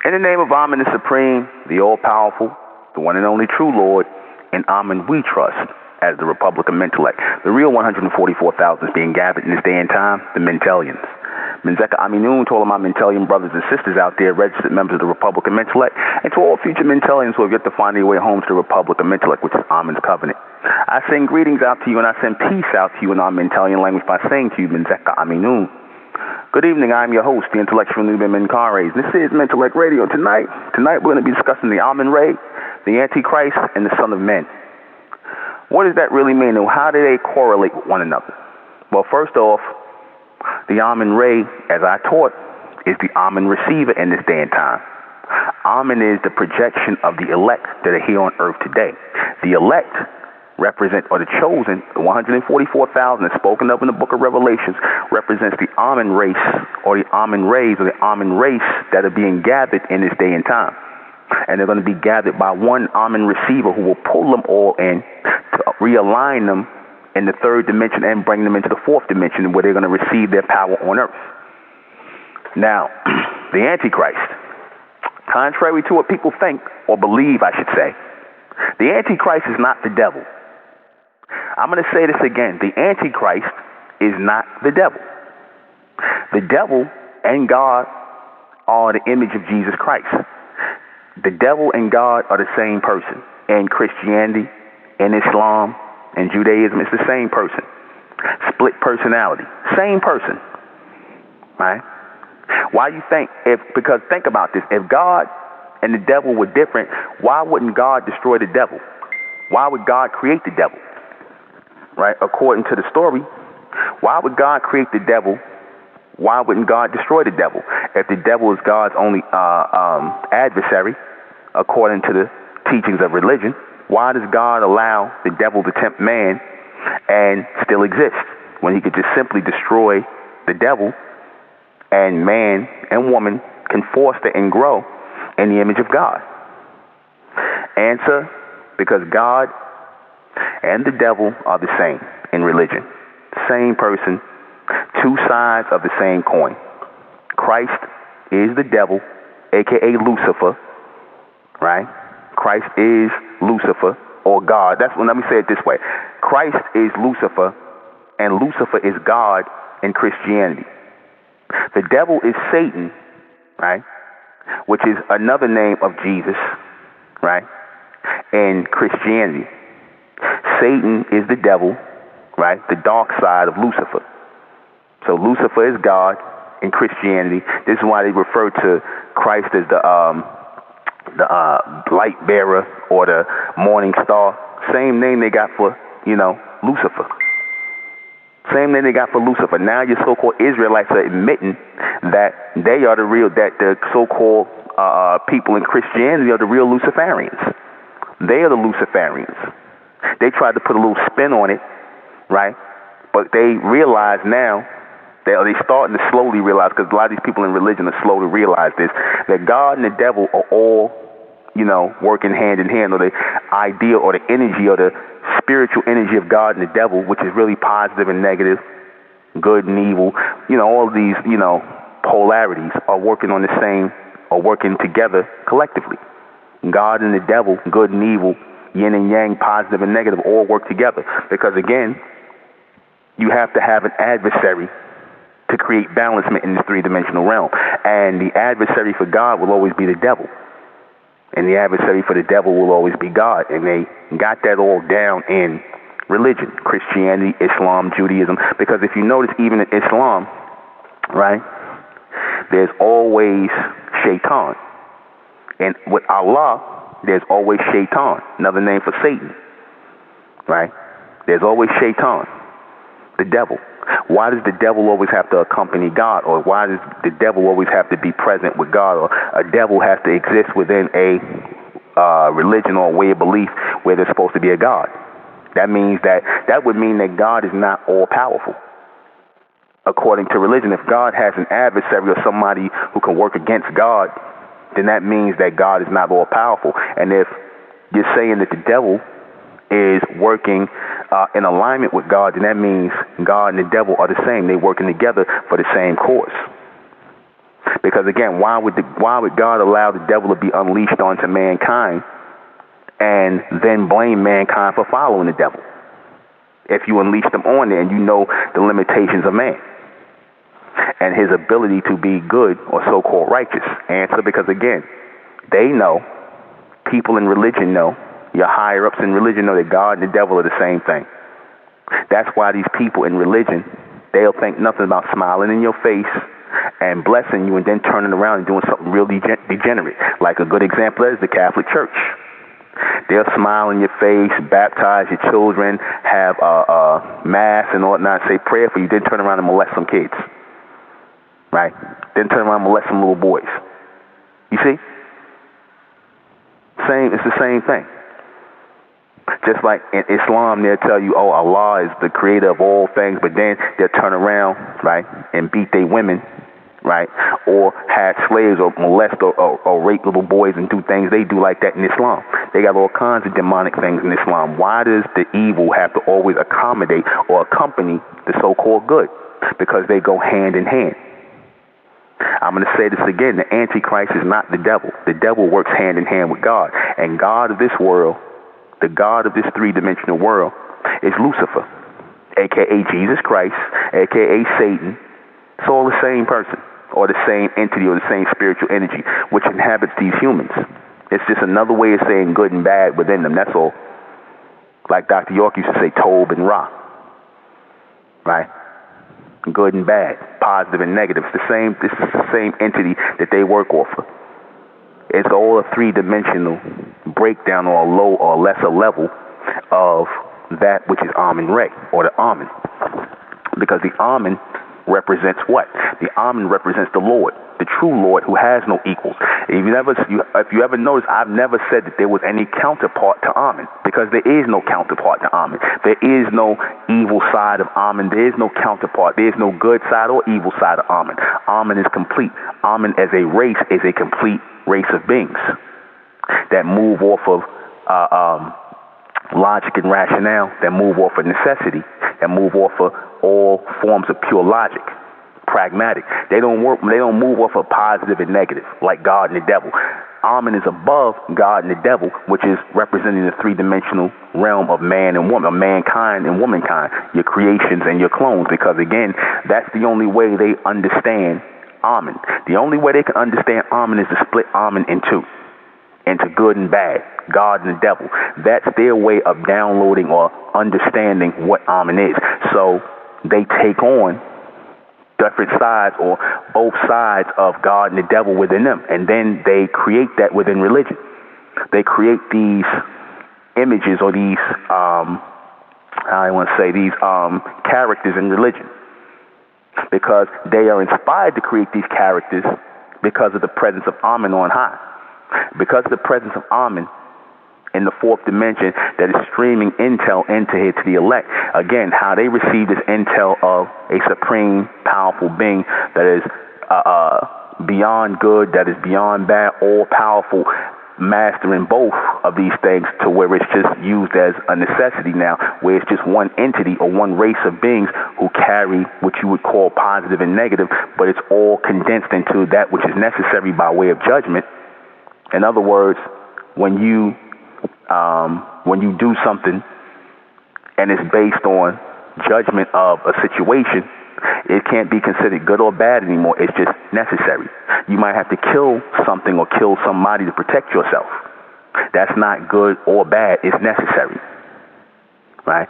In the name of Ahmen the Supreme, the All-Powerful, the one and only true Lord, in Ahmen we trust as the Republic of Mentellect. The real 144,000 is being gathered in this day and time, the Mentelians. Ahmen Re to all of my Mentelian brothers and sisters out there, registered members of the Republic of Mentellect, and to all future Mentelians who have yet to find their way home to the Republic of Mentellect, which is Amen's covenant. I send greetings out to you, and I send peace out to you in our Mentelian language by saying to you, Ahmen Re. Good evening, I'm your host, the intellectual NUBEN MENKARAYZZ. This is Mentellect Radio. Tonight we're going to be discussing the Ahmen Re, the Antichrist, and the Son of Men. What does that really mean, and how do they correlate with one another? Well, first off, the Ahmen Re, as I taught, is the Ahmen receiver in this day and time. Ahmen is the projection of the elect that are here on earth today. The elect represent, or the chosen, the 144,000 spoken of in the book of Revelations, represents the Ahmen race, or the Ahmen Re's, or the Ahmen race that are being gathered in this day and time. And they're going to be gathered by one Ahmen receiver who will pull them all in to realign them in the third dimension and bring them into the fourth dimension where they're going to receive their power on earth. Now, the Antichrist, contrary to what people think, or believe, I should say, the Antichrist is not the devil. I'm going to say this again. The Antichrist is not the devil. The devil and God are the image of Jesus Christ. The devil and God are the same person. In Christianity, in Islam, in Judaism, it's the same person. Split personality. Same person. Right? Why you think, because think about this, if God and the devil were different, why wouldn't God destroy the devil? Why would God create the devil? Right? According to the story, why would God create the devil? Why wouldn't God destroy the devil? If the devil is God's only adversary, according to the teachings of religion, why does God allow the devil to tempt man and still exist when he could just simply destroy the devil and man and woman can foster and grow in the image of God? Answer, because God and the devil are the same in religion. Same person, two sides of the same coin. Christ is the devil, aka Lucifer, right? Christ is Lucifer, or God. Let me say it this way. Christ is Lucifer, and Lucifer is God in Christianity. The devil is Satan, right? Which is another name of Jesus, right? In Christianity. Satan is the devil, right? The dark side of Lucifer. So Lucifer is God in Christianity. This is why they refer to Christ as the light bearer or the morning star. Same name they got for, Lucifer. Same name they got for Lucifer. Now your so-called Israelites are admitting that they are that the so-called people in Christianity are the real Luciferians. They are the Luciferians. They tried to put a little spin on it, right? But they realize now, they're starting to slowly realize, because a lot of these people in religion are slow to realize this, that God and the devil are all, working hand in hand, or the idea or the energy or the spiritual energy of God and the devil, which is really positive and negative, good and evil, all of these, polarities are working on the same, or working together collectively. God and the devil, good and evil, yin and yang, positive and negative, all work together. Because again, you have to have an adversary to create balancement in this three-dimensional realm. And the adversary for God will always be the devil. And the adversary for the devil will always be God. And they got that all down in religion, Christianity, Islam, Judaism. Because if you notice, even in Islam, right, there's always shaitan. And with Allah, there's always shaitan, another name for Satan, right? There's always shaitan, the devil. Why does the devil always have to accompany God? Or why does the devil always have to be present with God? Or a devil has to exist within a religion or a way of belief where there's supposed to be a God? That would mean that God is not all-powerful. According to religion, if God has an adversary or somebody who can work against God, then that means that God is not all-powerful. And if you're saying that the devil is working in alignment with God, then that means God and the devil are the same. They're working together for the same cause. Because again, why would God allow the devil to be unleashed onto mankind and then blame mankind for following the devil? If you unleash them on there and you know the limitations of man and his ability to be good or so-called righteous. Answer, because again, they know, people in religion know, your higher-ups in religion know that God and the devil are the same thing. That's why these people in religion, they'll think nothing about smiling in your face and blessing you and then turning around and doing something really degenerate. Like a good example is the Catholic Church. They'll smile in your face, baptize your children, have mass and whatnot, say prayer for you, then turn around and molest some kids. Right? Then turn around and molest some little boys. You see? It's the same thing. Just like in Islam, they'll tell you, oh, Allah is the creator of all things, but then they'll turn around, right, and beat their women, right, or have slaves or molest or rape little boys and do things they do like that in Islam. They got all kinds of demonic things in Islam. Why does the evil have to always accommodate or accompany the so-called good? Because they go hand in hand. I'm going to say this again. The Antichrist is not the devil. The devil works hand in hand with God. And God of this world, the God of this three-dimensional world, is Lucifer, a.k.a. Jesus Christ, a.k.a. Satan. It's all the same person, or the same entity, or the same spiritual energy, which inhabits these humans. It's just another way of saying good and bad within them, that's all. Like Dr. York used to say, Tob and Ra. Right? Good and bad, positive and negative. This is the same entity that they work off of. It's all a three-dimensional breakdown or a low or lesser level of that which is Ahmen Re, or the Ahmen. Because the Ahmen represents what? The Ahmen represents the Lord, the true Lord who has no equals. If you ever notice, I've never said that there was any counterpart to Ahmen, because there is no counterpart to Ahmen. There is no evil side of Ahmen. There is no counterpart. There is no good side or evil side of Ahmen. Ahmen is complete. Ahmen as a race is a complete race of beings that move off of logic and rationale, that move off of necessity, that move off of all forms of pure logic, pragmatic. They don't move off of positive and negative like God and the devil. Ahmen is above God and the devil, which is representing the three-dimensional realm of man and woman, of mankind and womankind, your creations and your clones, because again, that's the only way they understand Ahmen. The only way they can understand Ahmen is to split Ahmen in two, into good and bad, God and the devil. That's their way of downloading or understanding what Ahmen is. So they take on different sides or both sides of God and the devil within them, and then they create that within religion. They create these images or these these characters in religion, because they are inspired to create these characters because of the presence of Ahmen on high, because of the presence of Ahmen in the fourth dimension that is streaming intel into here to the elect. Again, how they receive this intel of a supreme, powerful being that is beyond good, that is beyond bad, all-powerful, mastering both of these things to where it's just used as a necessity now, where it's just one entity or one race of beings who carry what you would call positive and negative, but it's all condensed into that which is necessary by way of judgment. In other words, when you do something and it's based on judgment of a situation, it can't be considered good or bad anymore. It's just necessary. You might have to kill something or kill somebody to protect yourself. That's not good or bad. It's necessary. Right?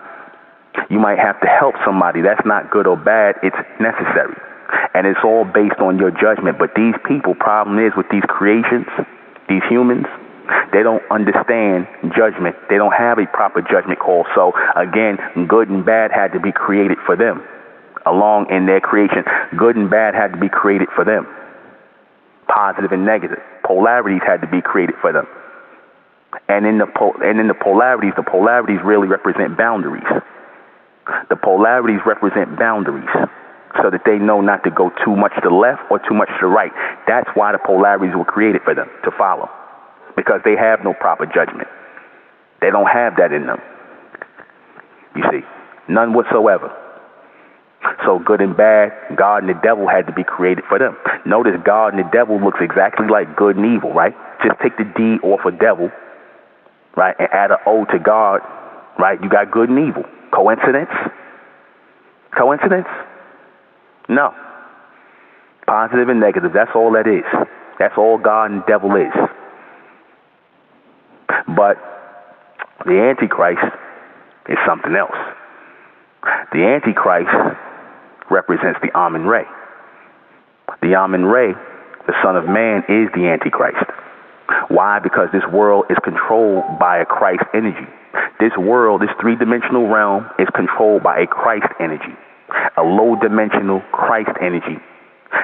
You might have to help somebody. That's not good or bad. It's necessary. And it's all based on your judgment. But these people, problem is with these creations, these humans, they don't understand judgment. They don't have a proper judgment call. So again, good and bad had to be created for them. Along in their creation, good and bad had to be created for them. Positive and negative. Polarities had to be created for them. And in the polarities really represent boundaries. The polarities represent boundaries, so that they know not to go too much to the left or too much to the right. That's why the polarities were created for them to follow, because they have no proper judgment. They don't have that in them. You see, none whatsoever. So good and bad, God and the devil had to be created for them. Notice God and the devil looks exactly like good and evil, right? Just take the D off of devil, right, and add an O to God, right? You got good and evil. Coincidence? Coincidence? No. Positive and negative, that's all that is. That's all God and devil is. But the Antichrist is something else. The Antichrist represents the Ahmen Re. The Ahmen Re, the Son of Man, is the Antichrist. Why? Because this world is controlled by a Christ energy. This world, this three-dimensional realm, is controlled by a Christ energy, a low-dimensional Christ energy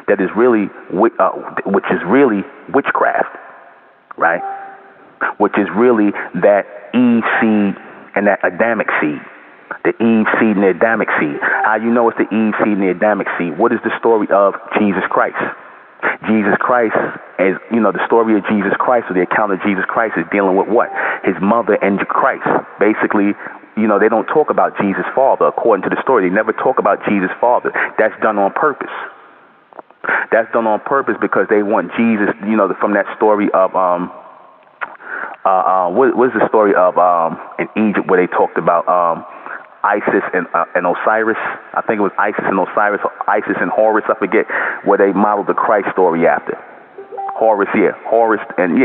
that is really, which is really witchcraft, right? Which is really that Eve seed and that Adamic seed. The Eve seed and the Adamic seed. How you know it's the Eve seed and the Adamic seed? What is the story of Jesus Christ? Jesus Christ is, the story of Jesus Christ, or the account of Jesus Christ, is dealing with what? His mother and Christ. Basically, they don't talk about Jesus' father according to the story. They never talk about Jesus' father. That's done on purpose. That's done on purpose because they want Jesus, from that story of, what is the story of in Egypt where they talked about Isis and Osiris? I think it was Isis and Osiris, or Isis and Horus, I forget, where they modeled the Christ story after. Horus, and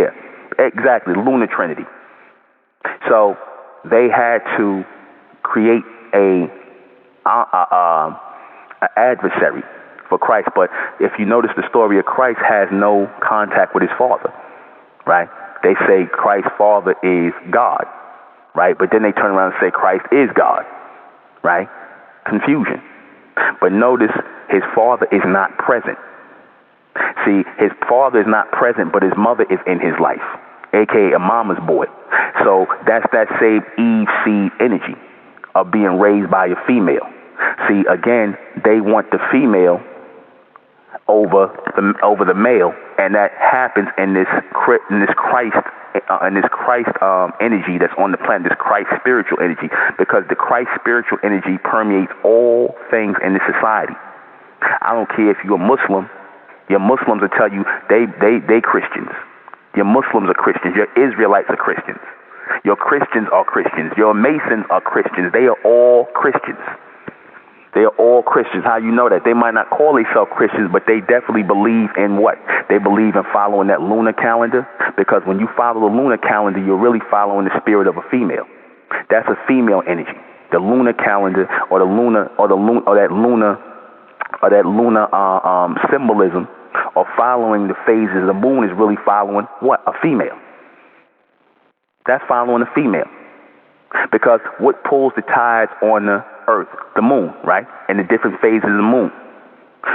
exactly, lunar trinity. So they had to create a adversary for Christ. But if you notice, the story of Christ has no contact with his father, right? They say Christ's father is God, right? But then they turn around and say Christ is God, right? Confusion. But notice his father is not present. See, his father is not present, but his mother is in his life, aka a mama's boy. So that's that same Eve seed energy of being raised by a female. See, again, they want the female over the male, and that happens in this Christ energy that's on the planet, this Christ spiritual energy, because the Christ spiritual energy permeates all things in this society. I don't care if you're a Muslim. Your Muslims will tell you they Christians. Your Muslims are Christians. Your Israelites are Christians. Your Christians are Christians. Your Masons are Christians. They are all Christians. They are all Christians. How you know that? They might not call themselves Christians, but they definitely believe in what? They believe in following that lunar calendar, because when you follow the lunar calendar, you're really following the spirit of a female. That's a female energy. The lunar calendar, or that lunar symbolism, or following the phases of the moon, is really following what? A female. That's following a female. Because what pulls the tides on the earth? The moon, right? And the different phases of the moon.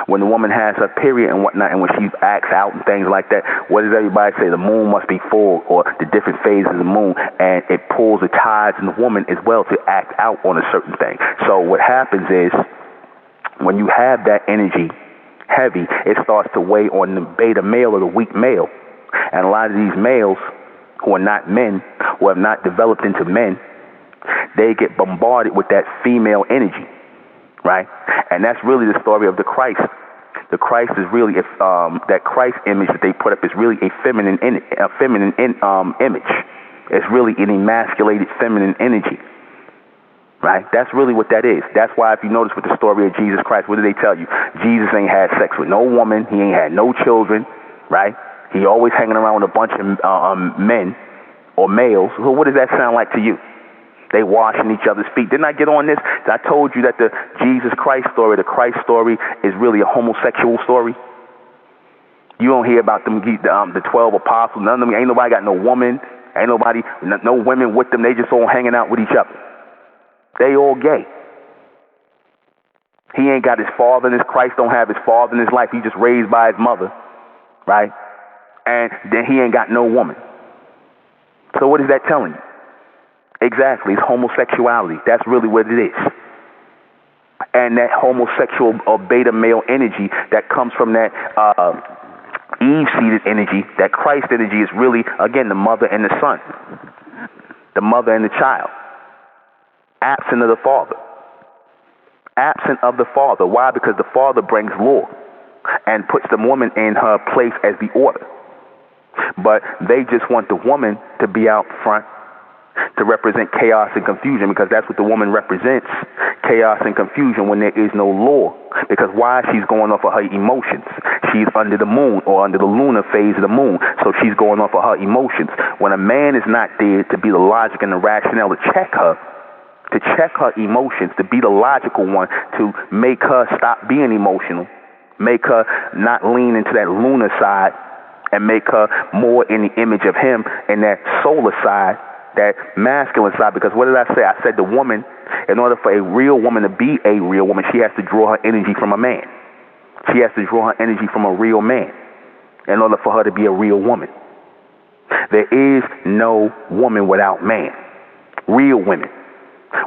When the woman has her period and whatnot, and when she acts out and things like that, what does everybody say? The moon must be full, or the different phases of the moon, and it pulls the tides in the woman as well to act out on a certain thing. So what happens is, when you have that energy heavy, it starts to weigh on the beta male or the weak male. And a lot of these males who are not men, who have not developed into men, they get bombarded with that female energy, right? And that's really the story of the Christ. The Christ is really, that Christ image that they put up is really a feminine image. It's really an emasculated feminine energy, right? That's really what that is. That's why, if you notice with the story of Jesus Christ, what do they tell you? Jesus ain't had sex with no woman. He ain't had no children, right? He always hanging around with a bunch of men or males. So what does that sound like to you? They washing each other's feet. Didn't I get on this? I told you that the Jesus Christ story, the Christ story, is really a homosexual story. You don't hear about them, the 12 apostles. None of them, ain't nobody got no woman. Ain't nobody, no women with them. They just all hanging out with each other. They all gay. He ain't got his father in his, Christ don't have his father in his life. He just raised by his mother, right? And then he ain't got no woman. So what is that telling you? Exactly, it's homosexuality. That's really what it is. And that homosexual or beta male energy that comes from that Eve-seeded energy, that Christ energy, is really, again, the mother and the son. the mother and the child. Absent of the father. Absent of the father. Why? Because the father brings law and puts the woman in her place as the order. But they just want the woman to be out front to represent chaos and confusion, because that's what the woman represents, chaos and confusion when there is no law. Because why? She's going off of her emotions. She's under the moon, or under the lunar phase of the moon, so she's going off of her emotions. When a man is not there to be the logic and the rationale to check her emotions, to be the logical one, to make her stop being emotional, make her not lean into that lunar side, and make her more in the image of him and that solar side, that masculine side. Because what did I say? I said the woman, in order for a real woman to be a real woman, she has to draw her energy from a man. She has to draw her energy from a real man in order for her to be a real woman. There is no woman without man. Real women.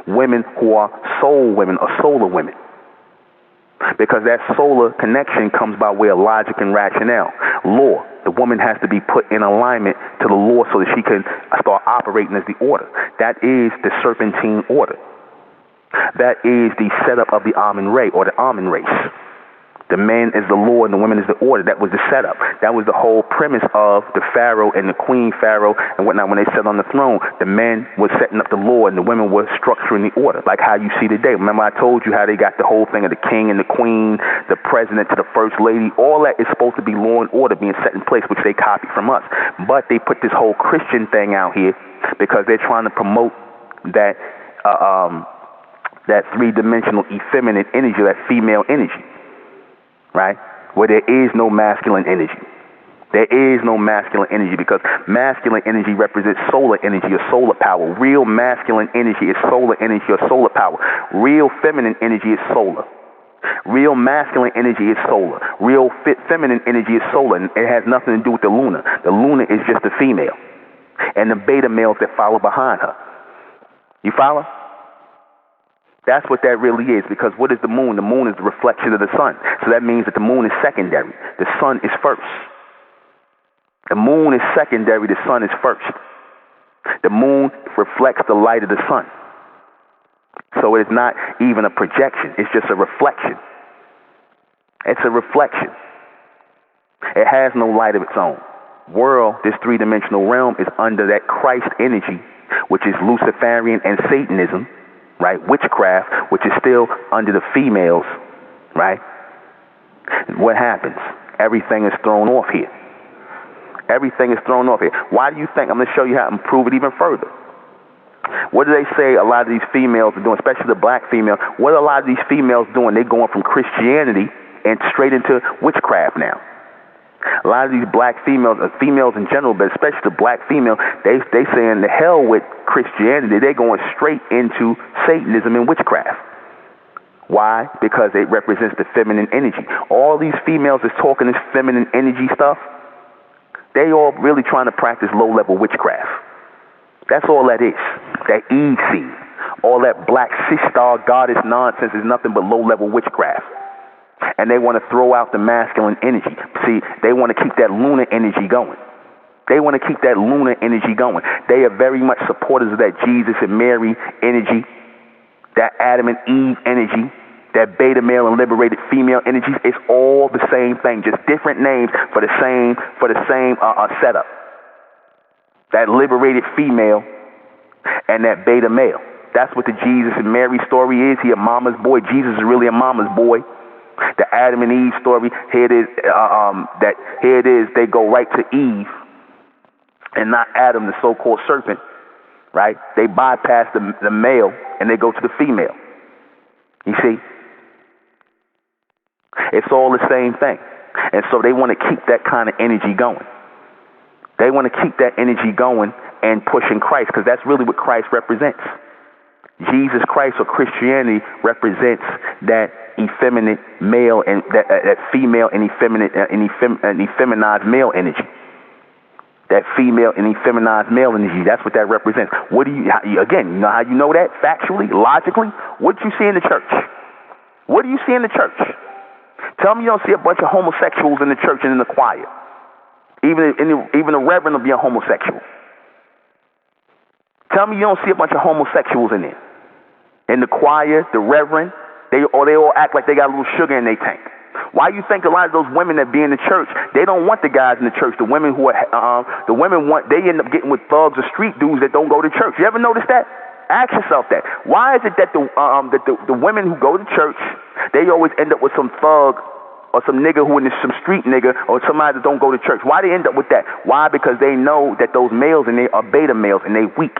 Women who are soul women or solar women. Because that solar connection comes by way of logic and rationale. Law. The woman has to be put in alignment to the law so that she can start operating as the order. That is the serpentine order. That is the setup of the Ahmen Re, or the Ahmen race. The man is the law and the woman is the order. That was the setup. That was the whole premise of the Pharaoh and the Queen Pharaoh and whatnot. When they sat on the throne, the men were setting up the law and the women were structuring the order, like how you see today. Remember I told you how they got the whole thing of the king and the queen, the president to the first lady. All that is supposed to be law and order being set in place, which they copied from us. But they put this whole Christian thing out here because they're trying to promote that that three-dimensional effeminate energy, that female energy. Right? Where there is no masculine energy. There is no masculine energy, because masculine energy represents solar energy or solar power. Real masculine energy is solar energy or solar power. Real feminine energy is solar. Real masculine energy is solar. Real feminine energy is solar. And it has nothing to do with the lunar. The lunar is just the female and the beta males that follow behind her. You follow? That's what that really is, because what is the moon? The moon is the reflection of the sun. So that means that the moon is secondary. The sun is first. The moon is secondary. The sun is first. The moon reflects the light of the sun. So it is not even a projection. It's just a reflection. It's a reflection. It has no light of its own. World, this three-dimensional realm, is under that Christ energy, which is Luciferian and Satanism. Right? Witchcraft, which is still under the females, right? What happens? Everything is thrown off here. Everything is thrown off here. Why do you think? I'm going to show you how to prove it even further. What do they say a lot of these females are doing, especially the black female? What are a lot of these females doing? They're going from Christianity and straight into witchcraft now. A lot of these black females, females in general, but especially the black female, they saying the hell with Christianity. They're going straight into Satanism and witchcraft. Why? Because it represents the feminine energy. All these females is talking this feminine energy stuff. They all really trying to practice low-level witchcraft. That's all that is. That Eve seed. All that black sister goddess nonsense is nothing but low-level witchcraft. And they want to throw out the masculine energy. See, they want to keep that lunar energy going. They want to keep that lunar energy going. They are very much supporters of that Jesus and Mary energy, that Adam and Eve energy, that beta male and liberated female energies. It's all the same thing, just different names for the same setup. That liberated female and that beta male. That's what the Jesus and Mary story is. He a mama's boy. Jesus is really a mama's boy. The Adam and Eve story, here it is, they go right to Eve and not Adam, the so-called serpent, right? They bypass the male and they go to the female. You see? It's all the same thing. And so they want to keep that kind of energy going. They want to keep that energy going and pushing Christ, because that's really what Christ represents. Jesus Christ, or Christianity, represents that effeminate male and that female and effeminized male energy. That female and effeminized male energy. That's what that represents. Again, you know how you know that factually, logically? What do you see in the church? What do you see in the church? Tell me you don't see a bunch of homosexuals in the church and in the choir. Even a reverend will be a homosexual. Tell me you don't see a bunch of homosexuals in there. In the choir, the reverend, they all act like they got a little sugar in their tank. Why you think a lot of those women that be in the church, they don't want the guys in the church. The women who are, they end up getting with thugs or street dudes that don't go to church. You ever notice that? Ask yourself that. Why is it that the women who go to church, they always end up with some thug or some nigga who is some street nigga or somebody that don't go to church? Why they end up with that? Why? Because they know that those males in there are beta males and they weak.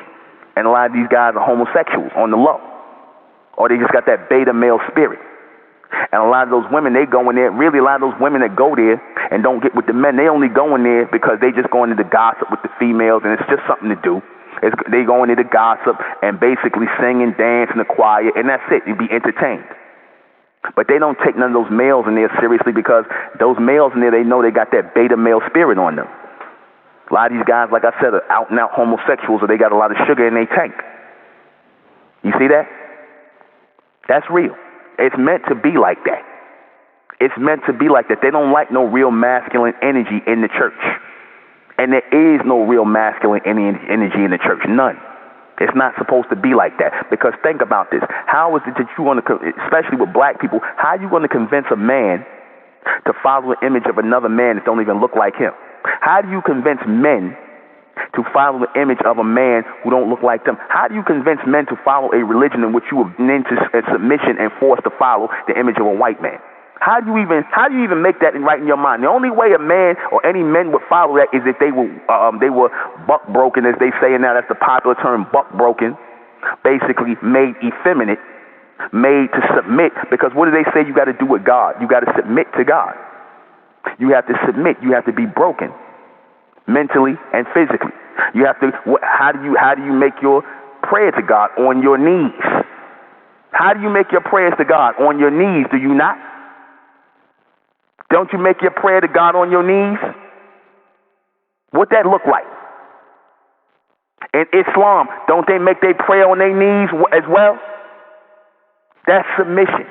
And a lot of these guys are homosexuals on the low. Or they just got that beta male spirit. And a lot of those women, they go in there, really a lot of those women that go there and don't get with the men, they only go in there because they just go into the gossip with the females and it's just something to do. They go into the gossip and basically sing and dance in the choir and that's it. You be entertained. But they don't take none of those males in there seriously because those males in there, they know they got that beta male spirit on them. A lot of these guys, like I said, are out and out homosexuals or they got a lot of sugar in their tank. You see that? That's real. It's meant to be like that. It's meant to be like that. They don't like no real masculine energy in the church. And there is no real masculine energy in the church. None. It's not supposed to be like that. Because think about this. How is it that you want to, especially with black people, how are you going to convince a man to follow the image of another man that don't even look like him? How do you convince men to follow the image of a man who don't look like them? How do you convince men to follow a religion in which you are into submission and forced to follow the image of a white man? How do you even make that right in your mind? The only way a man or any men would follow that is if they were buck broken, as they say, and now that's the popular term, buck broken, basically made effeminate, made to submit. Because what do they say you got to do with God? You got to submit to God. You have to submit. You have to be broken, mentally and physically. You have to. How do you make your prayer to God? On your knees. How do you make your prayers to God? On your knees. Do you not? Don't you make your prayer to God on your knees? What that look like? In Islam, don't they make their prayer on their knees as well? That's submission.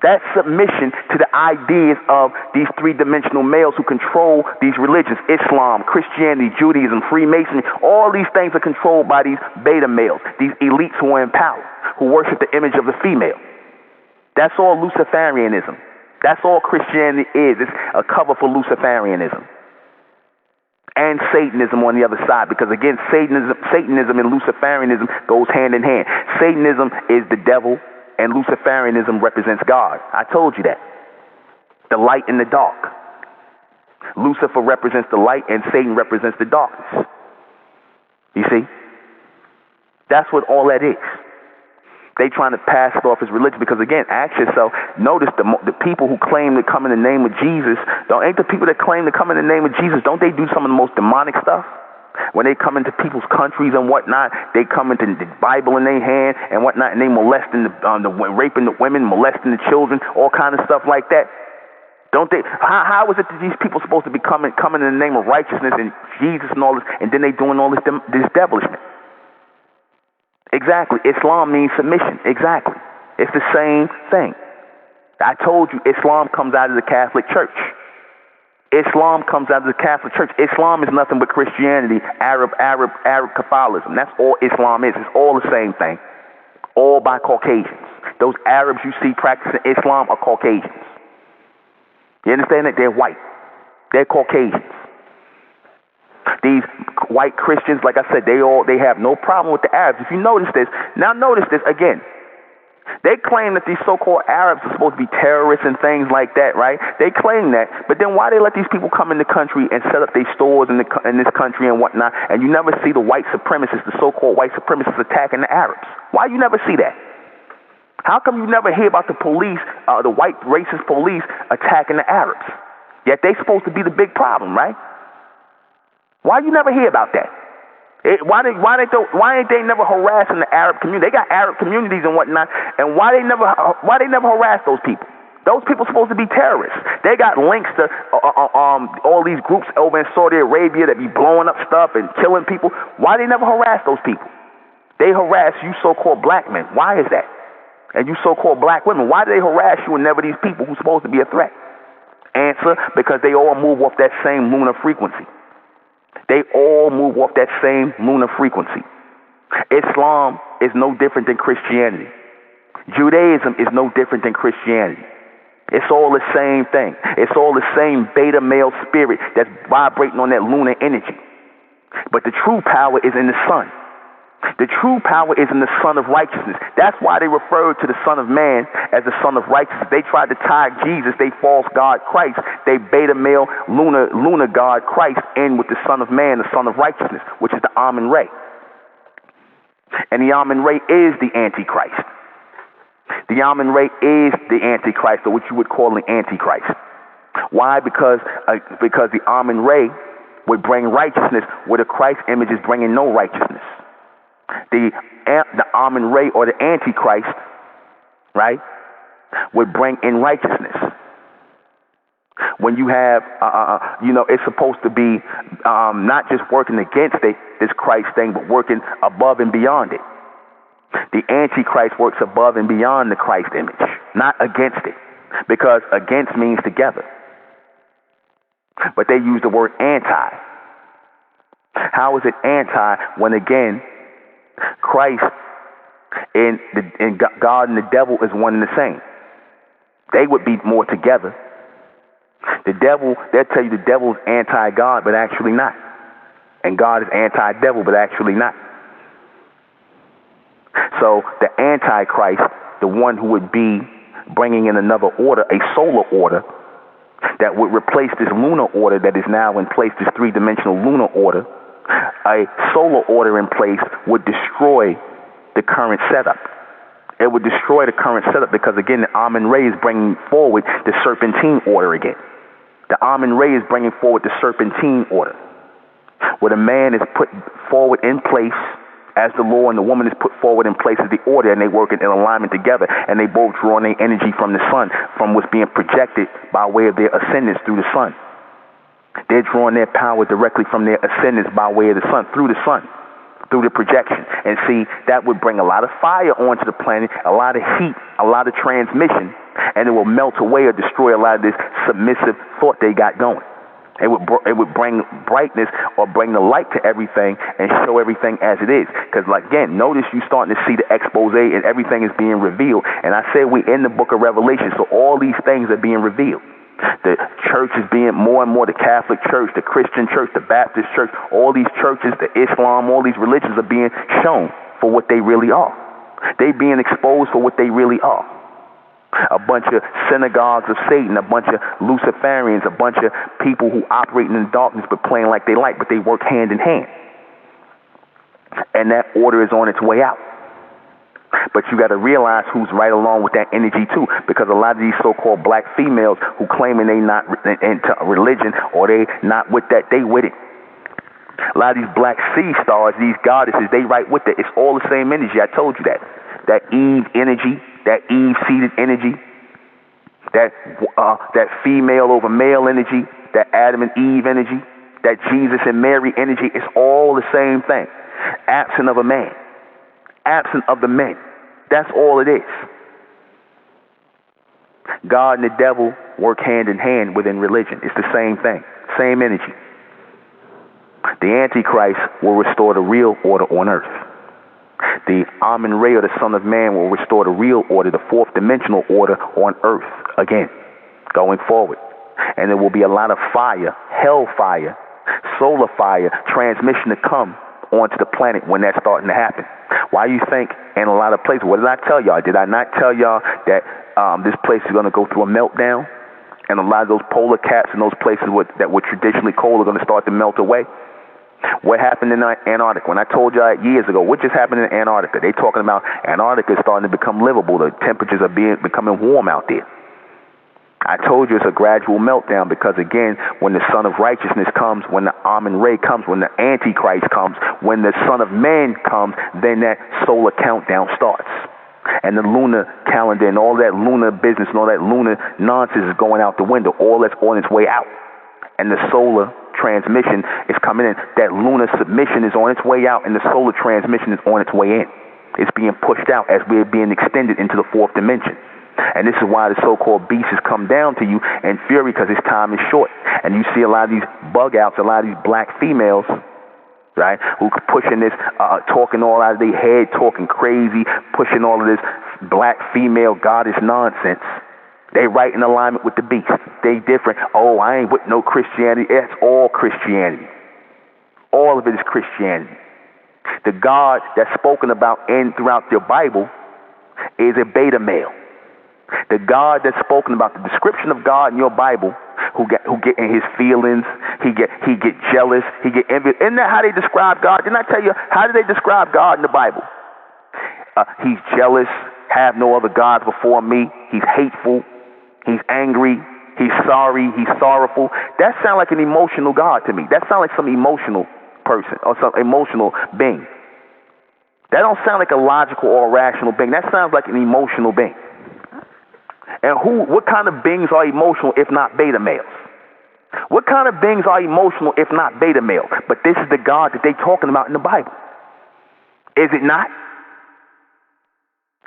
That's submission to the ideas of these three-dimensional males who control these religions. Islam, Christianity, Judaism, Freemasonry, all these things are controlled by these beta males, these elites who are in power, who worship the image of the female. That's all Luciferianism. That's all Christianity is. It's a cover for Luciferianism. And Satanism on the other side, because again, Satanism and Luciferianism goes hand in hand. Satanism is the devil, and Luciferianism represents God. I told you that. The light and the dark. Lucifer represents the light, and Satan represents the darkness. You see? That's what all that is. They trying to pass it off as religion because, again, ask yourself, notice the people who claim to come in the name of Jesus, ain't the people that claim to come in the name of Jesus, don't they do some of the most demonic stuff? When they come into people's countries and whatnot, they come into the Bible in their hand and whatnot, and they molesting raping the women, molesting the children, all kind of stuff like that. Don't they? How is it that these people supposed to be coming in the name of righteousness and Jesus and all this, and then they doing all this establishment? Exactly. Islam means submission. Exactly. It's the same thing. I told you Islam comes out of the Catholic Church. Islam comes out of the Catholic Church. Islam is nothing but Christianity, Arab Catholicism. That's all Islam is. It's all the same thing. All by Caucasians. Those Arabs you see practicing Islam are Caucasians. You understand that? They're white. They're Caucasians. These white Christians, like I said, they have no problem with the Arabs. If you notice this, now notice this again. They claim that these so-called Arabs are supposed to be terrorists and things like that, right? They claim that, but then why they let these people come in the country and set up their stores in this country and whatnot, and you never see the white supremacists, the so-called white supremacists attacking the Arabs? Why you never see that? How come you never hear about the police, the white racist police attacking the Arabs? Yet they supposed to be the big problem, right? Why you never hear about that? Why ain't they never harassing the Arab community? They got Arab communities and whatnot, and why they never harass those people? Those people supposed to be terrorists. They got links to all these groups over in Saudi Arabia that be blowing up stuff and killing people. Why they never harass those people? They harass you so-called black men. Why is that? And you so-called black women. Why do they harass you and never these people who's supposed to be a threat? Answer: because they all move off that same lunar frequency. They all move off that same lunar frequency. Islam is no different than Christianity. Judaism is no different than Christianity. It's all the same thing. It's all the same beta male spirit that's vibrating on that lunar energy. But the true power is in the sun. The true power is in the Son of Righteousness. That's why they refer to the Son of Man as the Son of Righteousness. They tried to tie Jesus, they false God Christ, they beta male lunar God Christ in with the Son of Man, the Son of Righteousness, which is the Ahmen Re. And the Ahmen Re is the Antichrist. The Ahmen Re is the Antichrist, or what you would call the Antichrist. Why? Because the Ahmen Re would bring righteousness where the Christ image is bringing no righteousness. The Ahmen Re, or the Antichrist, right, would bring in righteousness. When you have, it's supposed to be not just working against this Christ thing, but working above and beyond it. The Antichrist works above and beyond the Christ image, not against it, because against means together. But they use the word anti. How is it anti when, again, Christ and God and the devil is one and the same? They would be more together. The devil, they'll tell you the devil is anti-God, but actually not. And God is anti-devil, but actually not. So the Antichrist, the one who would be bringing in another order, a solar order, that would replace this lunar order that is now in place, this three-dimensional lunar order, a solar order in place would destroy the current setup. It would destroy the current setup because, again, the Ahmen Re is bringing forward the serpentine order again. The Ahmen Re is bringing forward the serpentine order, where the man is put forward in place as the law and the woman is put forward in place as the order, and they work in alignment together, and they both draw their energy from the sun, from what's being projected by way of their ascendants through the sun. They're drawing their power directly from their ascendants by way of the sun, through the projection. And see, that would bring a lot of fire onto the planet, a lot of heat, a lot of transmission, and it will melt away or destroy a lot of this submissive thought they got going. It would bring brightness or bring the light to everything and show everything as it is. Because, like, again, notice you starting to see the expose and everything is being revealed. And I said we in the book of Revelation, so all these things are being revealed. The church is being more and more, the Catholic Church, the Christian Church, the Baptist Church, all these churches, the Islam, all these religions are being shown for what they really are. They being exposed for what they really are. A bunch of synagogues of Satan, a bunch of Luciferians, a bunch of people who operate in the darkness but playing like they like, but they work hand in hand. And that order is on its way out. But you got to realize who's right along with that energy too, because a lot of these so-called black females who claiming they not into religion or they not with that, they with it. A lot of these black sea stars, these goddesses, they right with it. It's all the same energy. I told you that. That Eve energy, that Eve-seated energy, that female over male energy, that Adam and Eve energy, that Jesus and Mary energy, it's all the same thing. Absent of a man. Absent of the men. That's all it is. God and the devil work hand in hand within religion. It's the same thing. Same energy. The Antichrist will restore the real order on earth. The Ahmen Re, or the Son of Man, will restore the real order, the fourth dimensional order on earth again, going forward. And there will be a lot of fire, hellfire, solar fire, transmission to come onto the planet when that's starting to happen. Why you think in a lot of places, what did I tell y'all? Did I not tell y'all that this place is going to go through a meltdown? And a lot of those polar caps and those places that were traditionally cold are going to start to melt away? What happened in Antarctica? When I told y'all years ago, what just happened in Antarctica? They talking about Antarctica is starting to become livable. The temperatures are becoming warm out there. I told you it's a gradual meltdown because, again, when the Son of Righteousness comes, when the Ahmen Re comes, when the Antichrist comes, when the Son of Man comes, then that solar countdown starts. And the lunar calendar and all that lunar business and all that lunar nonsense is going out the window. All that's on its way out. And the solar transmission is coming in. That lunar submission is on its way out, and the solar transmission is on its way in. It's being pushed out as we're being extended into the fourth dimension. And this is why the so-called beasts come down to you in fury, because its time is short. And you see a lot of these bug outs, a lot of these black females, right? Who pushing this, talking all out of their head, talking crazy, pushing all of this black female goddess nonsense. They right in alignment with the beast. They different. Oh, I ain't with no Christianity. It's all Christianity. All of it is Christianity. The God that's spoken about throughout your Bible is a beta male. The God that's spoken about, the description of God in your Bible, who get in his feelings, he get jealous, he get envious. Isn't that how they describe God? Didn't I tell you, how do they describe God in the Bible? He's jealous, have no other gods before me. He's hateful, he's angry, he's sorry, he's sorrowful. That sounds like an emotional God to me. That sounds like some emotional person or some emotional being. That don't sound like a logical or a rational being. That sounds like an emotional being. And what kind of beings are emotional if not beta males? What kind of beings are emotional if not beta males? But this is the God that they're talking about in the Bible. Is it not?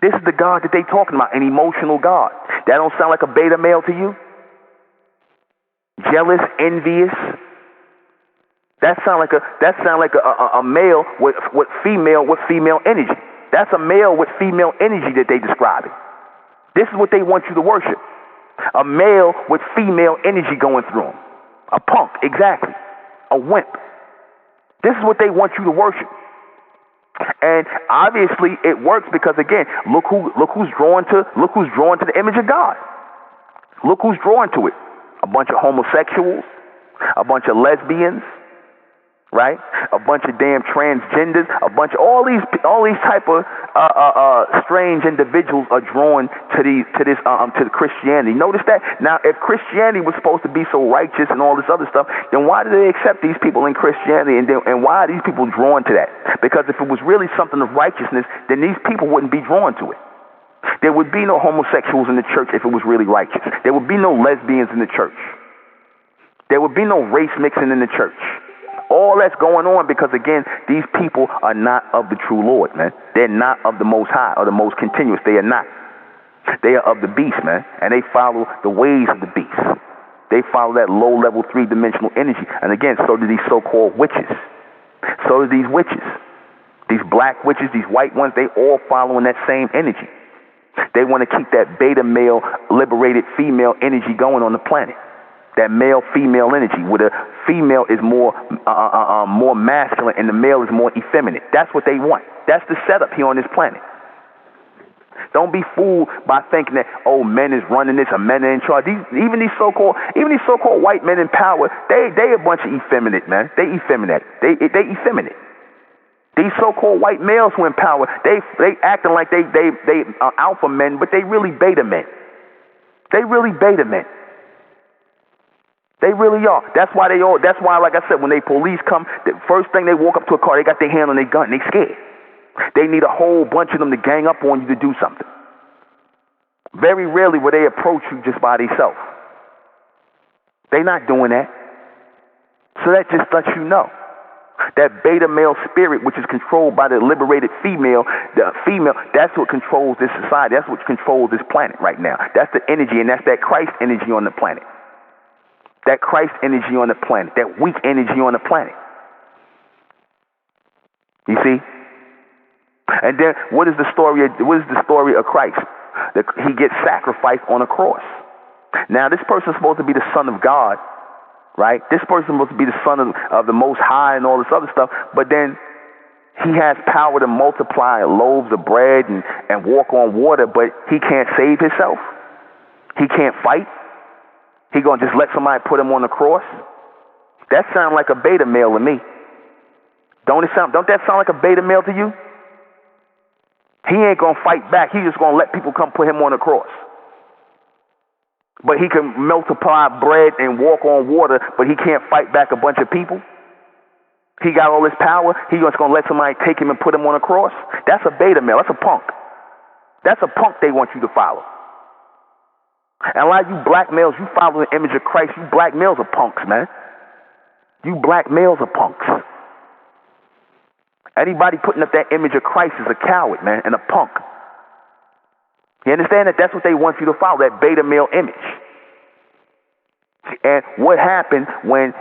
This is the God that they're talking about, an emotional God. That don't sound like a beta male to you? Jealous, envious. That sound like a male with female energy. That's a male with female energy that they describing. This is what they want you to worship. A male with female energy going through him. A punk, exactly. A wimp. This is what they want you to worship. And obviously it works because, again, look who's drawn to the image of God. Look who's drawn to it. A bunch of homosexuals, a bunch of lesbians, right? A bunch of damn transgenders, all these type of strange individuals are drawn to the Christianity. Notice that. Now, if Christianity was supposed to be so righteous and all this other stuff, then why do they accept these people in Christianity? And why are these people drawn to that? Because if it was really something of righteousness, then these people wouldn't be drawn to it. There would be no homosexuals in the church if it was really righteous. There would be no lesbians in the church. There would be no race mixing in the church. All that's going on because, again, these people are not of the true Lord, man. They're not of the Most High or the Most Continuous. They are not. They are of the beast, man, and they follow the ways of the beast. They follow that low-level, three-dimensional energy. And, again, so do these so-called witches. So do these witches. These black witches, these white ones, they all following that same energy. They want to keep that beta male, liberated female energy going on the planet. That male-female energy, where the female is more masculine and the male is more effeminate. That's what they want. That's the setup here on this planet. Don't be fooled by thinking that, oh, men is running this or men are in charge. Even these so-called white men in power, they a bunch of effeminate, man. They effeminate. They effeminate. These so-called white males who in power, they acting like they are alpha men, but they really beta men. They really beta men. They really are. That's why, like I said, when they police come, the first thing they walk up to a car, they got their hand on their gun. They scared. They need a whole bunch of them to gang up on you to do something. Very rarely will they approach you just by themselves. They're not doing that. So that just lets you know. That beta male spirit, which is controlled by the liberated female, that's what controls this society. That's what controls this planet right now. That's the energy, and that's that Christ energy on the planet. That Christ energy on the planet, that weak energy on the planet. You see? And then what is the story of Christ? He gets sacrificed on a cross. Now this person's supposed to be the Son of God, right? This person's supposed to be the Son of the Most High and all this other stuff, but then he has power to multiply loaves of bread and walk on water, but he can't save himself. He can't fight. He gonna just let somebody put him on the cross? That sounds like a beta male to me. Don't that sound like a beta male to you? He ain't gonna fight back. He just gonna let people come put him on the cross. But he can multiply bread and walk on water, but he can't fight back a bunch of people. He got all this power. He just gonna let somebody take him and put him on a cross? That's a beta male. That's a punk. That's a punk they want you to follow. And a lot of you black males, you follow the image of Christ. You black males are punks, man. You black males are punks. Anybody putting up that image of Christ is a coward, man, and a punk. You understand that? That's what they want you to follow, that beta male image. And what happened when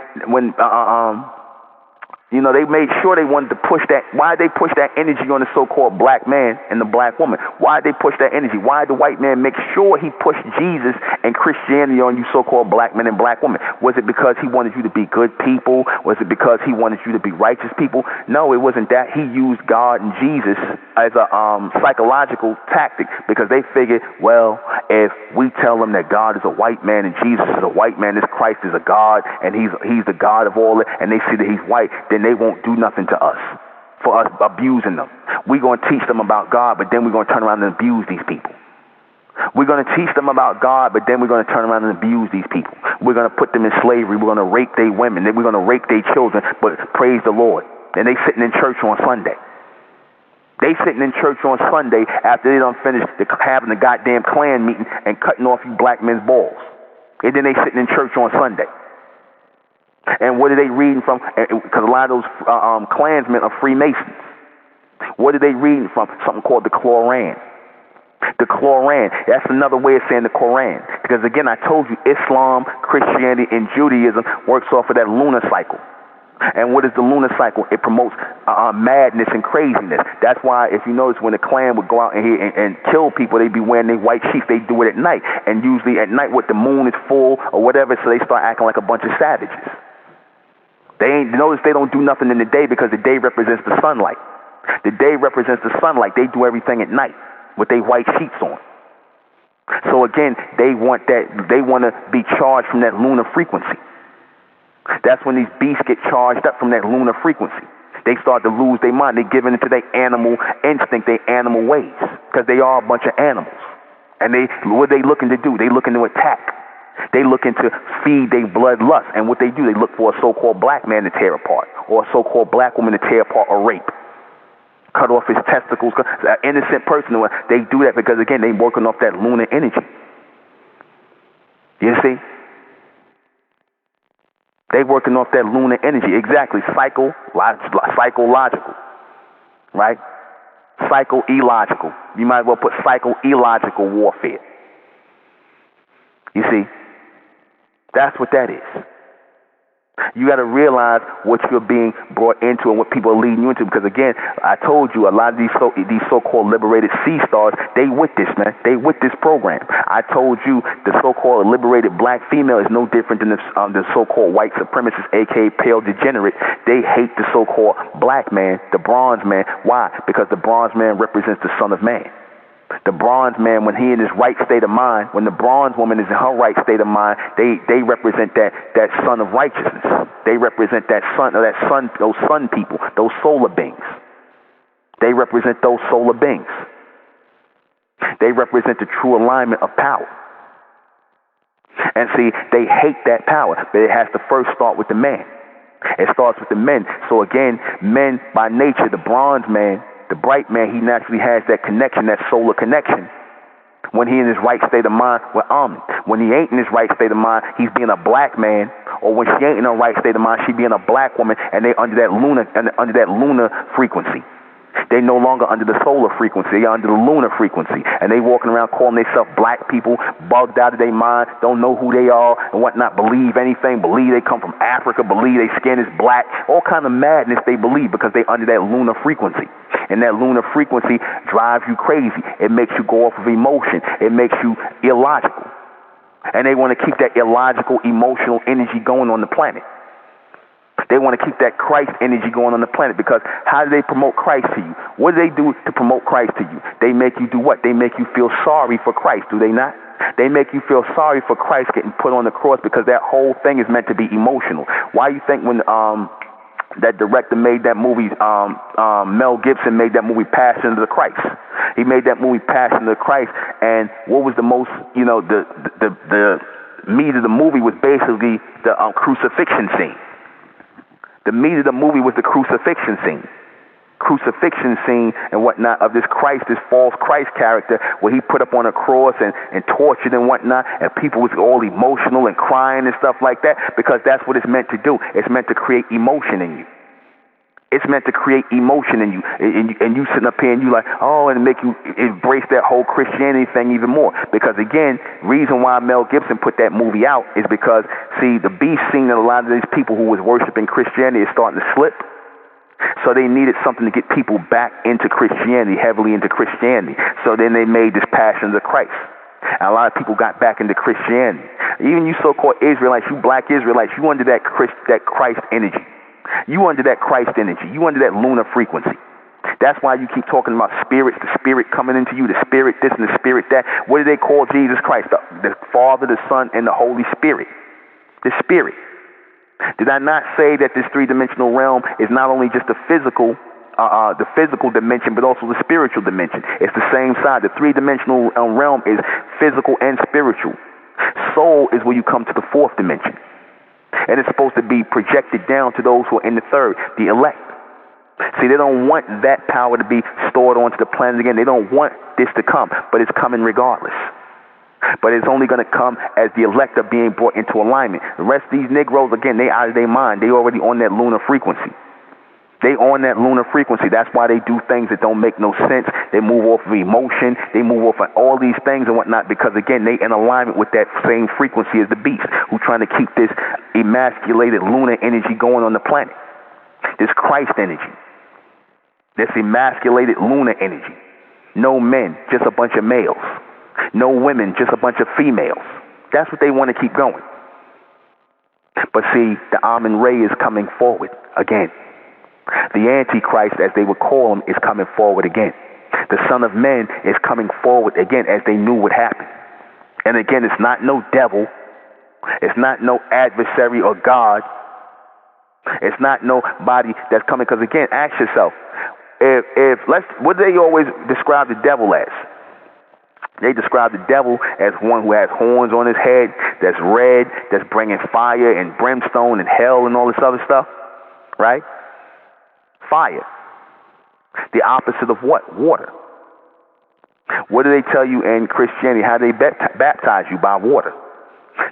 You know, they made sure they wanted to push that. Why did they push that energy on the so-called black man and the black woman? Why did they push that energy? Why did the white man make sure he pushed Jesus and Christianity on you so-called black men and black women? Was it because he wanted you to be good people? Was it because he wanted you to be righteous people? No, it wasn't that. He used God and Jesus as a psychological tactic, because they figured, well, if we tell them that God is a white man and Jesus is a white man, this Christ is a God and he's the God of all it, and they see that he's white, then they won't do nothing to us for us abusing them. We're going to teach them about God, but then we're going to turn around and abuse these people. We're going to teach them about God, but then we're going to turn around and abuse these people. We're going to put them in slavery. We're going to rape their women. Then we're going to rape their children, but praise the Lord. And they sitting in church on Sunday. They sitting in church on Sunday after they done finished having the goddamn Klan meeting and cutting off you black men's balls. And then they sitting in church on Sunday. And what are they reading from? Because a lot of those Klansmen are Freemasons. What are they reading from? Something called the Koran. The Koran. That's another way of saying the Koran. Because again, I told you, Islam, Christianity, and Judaism works off of that lunar cycle. And what is the lunar cycle? It promotes madness and craziness. That's why, if you notice, when the Klan would go out and kill people, they'd be wearing their white sheets. They do it at night. And usually at night, the moon is full or whatever, so they start acting like a bunch of savages. Notice they don't do nothing in the day, because the day represents the sunlight. The day represents the sunlight. They do everything at night with their white sheets on. So again, they want to be charged from that lunar frequency. That's when these beasts get charged up from that lunar frequency. They start to lose their mind. They're giving into their animal instinct, their animal ways, because they are a bunch of animals. And what are they looking to do? They looking to attack. They looking to feed their bloodlust. And what they do, they look for a so-called black man to tear apart, or a so-called black woman to tear apart or rape. Cut off his testicles. An innocent person, they do that because, again, they working off that lunar energy. You see? They working off that lunar energy. Exactly. Psychological. Right? Psycho-illogical. You might as well put psycho-illogical warfare. You see? That's what that is. You got to realize what you're being brought into and what people are leading you into. Because again, I told you, a lot of these so-called liberated sea stars, they with this, man. They with this program. I told you the so-called liberated black female is no different than the so-called white supremacist, aka pale degenerate. They hate the so-called black man, the bronze man. Why? Because the bronze man represents the son of man. The bronze man, when he in his right state of mind, when the bronze woman is in her right state of mind, they represent that son of righteousness. They represent those sun people, those solar beings. They represent those solar beings. They represent the true alignment of power. And see, they hate that power, but it has to first start with the man. It starts with the men. So again, men by nature, the bronze man, the bright man, he naturally has that connection, that solar connection, when he in his right state of mind with Ahmen. When he ain't in his right state of mind, he's being a black man, or when she ain't in her right state of mind, she being a black woman, and they under that lunar frequency. They no longer under the solar frequency. They are under the lunar frequency. And they walking around calling themselves black people, bugged out of their mind, don't know who they are and whatnot, believe anything, believe they come from Africa, believe their skin is black, all kind of madness they believe because they under that lunar frequency. And that lunar frequency drives you crazy. It makes you go off of emotion. It makes you illogical. And they want to keep that illogical, emotional energy going on the planet. They want to keep that Christ energy going on the planet, because how do they promote Christ to you? What do they do to promote Christ to you? They make you do what? They make you feel sorry for Christ, do they not? They make you feel sorry for Christ getting put on the cross, because that whole thing is meant to be emotional. Why you think when that director made that movie, Mel Gibson made that movie Passion of the Christ? He made that movie Passion of the Christ, and what was the most, the meat of the movie was basically the crucifixion scene. The meat of the movie was the crucifixion scene and whatnot of this Christ, this false Christ character, where he put up on a cross and tortured and whatnot, and people was all emotional and crying and stuff like that, because that's what it's meant to do. It's meant to create emotion in you. It's meant to create emotion in you, and you sitting up here and you like, oh, and make you embrace that whole Christianity thing even more. Because again, reason why Mel Gibson put that movie out is because, see, the beast scene that a lot of these people who was worshiping Christianity is starting to slip. So they needed something to get people back into Christianity, heavily into Christianity. So then they made this Passion of the Christ. And a lot of people got back into Christianity. Even you so-called Israelites, you black Israelites, you under that Christ energy. You under that Christ energy. You under that lunar frequency. That's why you keep talking about spirits, the spirit coming into you, the spirit this and the spirit that. What do they call Jesus Christ? The Father, the Son, and the Holy Spirit. The Spirit. Did I not say that this three-dimensional realm is not only just the physical dimension, but also the spiritual dimension? It's the same side. The three-dimensional realm is physical and spiritual. Soul is where you come to the fourth dimension. And it's supposed to be projected down to those who are in the third, the elect. See, they don't want that power to be stored onto the planet again. They don't want this to come, but it's coming regardless. But it's only going to come as the elect are being brought into alignment. The rest of these Negroes, again, they out of their mind. They already on that lunar frequency. They on that lunar frequency. That's why they do things that don't make no sense. They move off of emotion. They move off of all these things and whatnot because, again, they in alignment with that same frequency as the beast who trying to keep this emasculated lunar energy going on the planet. This Christ energy. This emasculated lunar energy. No men, just a bunch of males. No women, just a bunch of females. That's what they want to keep going. But see, the Ahmen Re is coming forward again. The Antichrist, as they would call him, is coming forward again. The Son of Man is coming forward again, as they knew would happen. And again, it's not no devil. It's not no adversary or God. It's not nobody that's coming. Because again, ask yourself, what do they always describe the devil as? They describe the devil as one who has horns on his head, that's red, that's bringing fire and brimstone and hell and all this other stuff, right? Fire. The opposite of what? Water. What do they tell you in Christianity? How they baptize you? By water.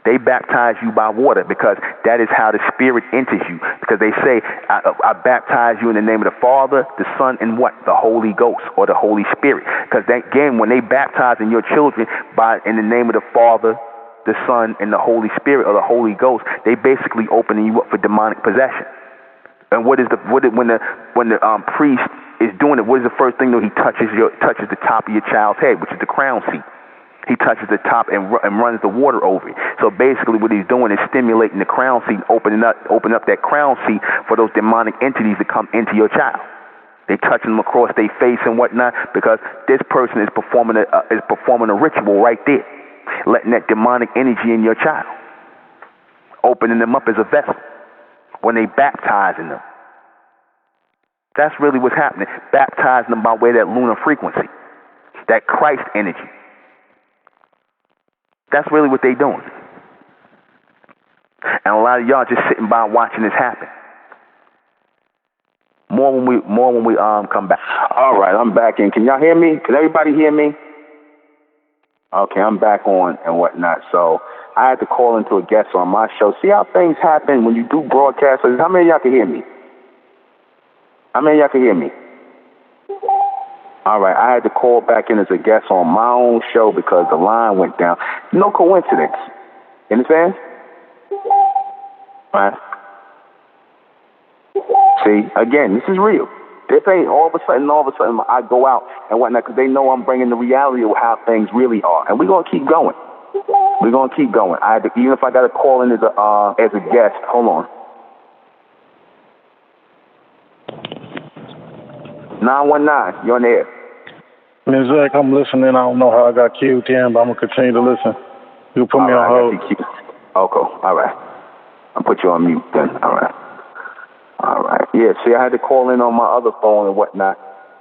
They baptize you by water because that is how the Spirit enters you. Because they say, I baptize you in the name of the Father, the Son, and what? The Holy Ghost or the Holy Spirit. Because again, when they baptize in your children in the name of the Father, the Son, and the Holy Spirit or the Holy Ghost, they basically opening you up for demonic possession. And when the priest is doing it, what is the first thing that he touches the top of your child's head, which is the crown seat. He touches the top and runs the water over it. So basically what he's doing is stimulating the crown seat, opening up that crown seat for those demonic entities to come into your child. They touching them across their face and whatnot because this person is performing a ritual right there, letting that demonic energy in your child, opening them up as a vessel when they baptizing them. That's really what's happening. Baptizing them by way of that lunar frequency, that Christ energy. That's really what they doing. And a lot of y'all just sitting by watching this happen. More when we come back. All right, I'm back in. Can y'all hear me? Can everybody hear me? Okay, I'm back on and whatnot. So I had to call into a guest on my show. See how things happen when you do broadcasts? How many of y'all can hear me? How many of y'all can hear me? All right, I had to call back in as a guest on my own show because the line went down. No coincidence. You understand? Right? See, again, this is real. This ain't all of a sudden I go out and whatnot because they know I'm bringing the reality of how things really are. And we're going to keep going. We're going to keep going. Even if I got to call in as a guest. Hold on. 919, you're on the air. Ms. Zach, I'm listening. I don't know how I got queued in, but I'm going to continue to listen. You put me on hold. Okay, all right. I'll put you on mute then. All right. Yeah, see, I had to call in on my other phone and whatnot.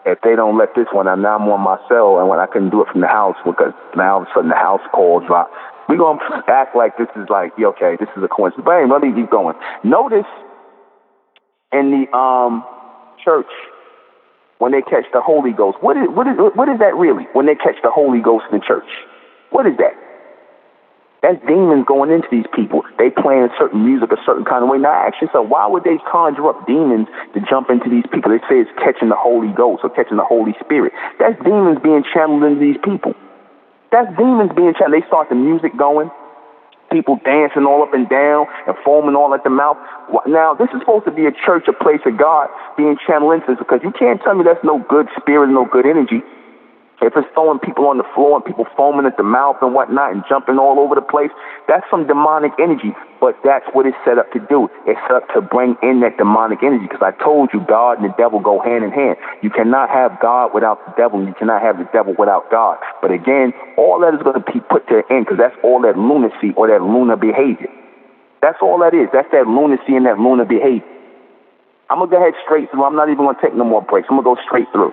If they don't let this one out, now I'm on my cell, and when I couldn't do it from the house because now all of a sudden the house call dropped. We're going to act like this is like, okay, this is a coincidence. But anyway, let me keep going. Notice in the church, when they catch the Holy Ghost, what is that really? When they catch the Holy Ghost in the church, what is that? That's demons going into these people. They playing certain music a certain kind of way. Now ask yourself, why would they conjure up demons to jump into these people? They say it's catching the Holy Ghost or catching the Holy Spirit. That's demons being channeled into these people. That's demons being channeled. They start the music going. People dancing all up and down and foaming all at the mouth. Now, this is supposed to be a church, a place of God, being channel influence, because you can't tell me that's no good spirit, no good energy. If it's throwing people on the floor and people foaming at the mouth and whatnot and jumping all over the place, that's some demonic energy. But that's what it's set up to do. It's set up to bring in that demonic energy, because I told you God and the devil go hand in hand. You cannot have God without the devil. You cannot have the devil without God. But again, all that is going to be put to an end, because that's all that lunacy or that lunar behavior. That's all that is. That's that lunacy and that lunar behavior. I'm going to go ahead straight through. I'm not even going to take no more breaks. I'm going to go straight through.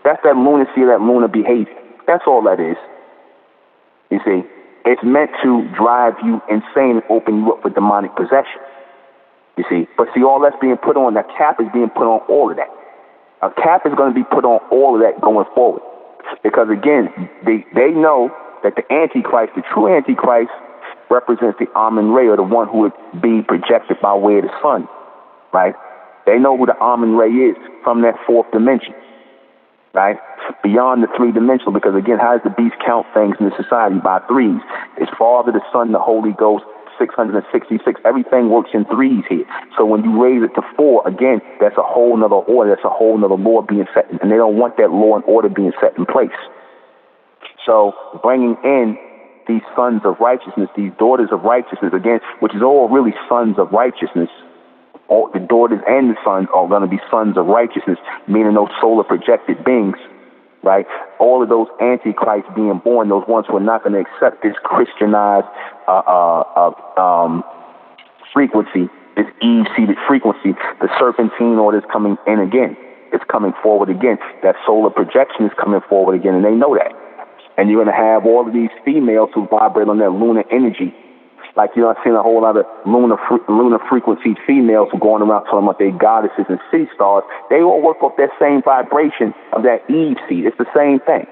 That's that lunacy, that lunar behavior. That's all that is. You see, it's meant to drive you insane and open you up for demonic possession. You see, but see, all that's being put on, that cap is being put on all of that. A cap is going to be put on all of that going forward. Because again, they know that the Antichrist, the true Antichrist, represents the Ahmen Re, or the one who would be projected by way of the sun. Right? They know who the Ahmen Re is from that fourth dimension. Right? Beyond the three-dimensional, because again, how does the beast count things in the society? By threes. It's Father, the Son, the Holy Ghost, 666. Everything works in threes here. So when you raise it to four, again, that's a whole nother order. That's a whole nother law being set, and they don't want that law and order being set in place. So bringing in these sons of righteousness, these daughters of righteousness, again, which is all really sons of righteousness. All the daughters and the sons are going to be sons of righteousness, meaning those solar projected beings, right? All of those antichrists being born, those ones who are not going to accept this Christianized frequency, this Eve-seated frequency, the serpentine order is coming in again. It's coming forward again. That solar projection is coming forward again, and they know that. And you're going to have all of these females who vibrate on that lunar energy. Like, you know, I've seen a whole lot of lunar frequency females who are going around talking about their goddesses and sea stars. They all work off that same vibration of that Eve seed. It's the same thing.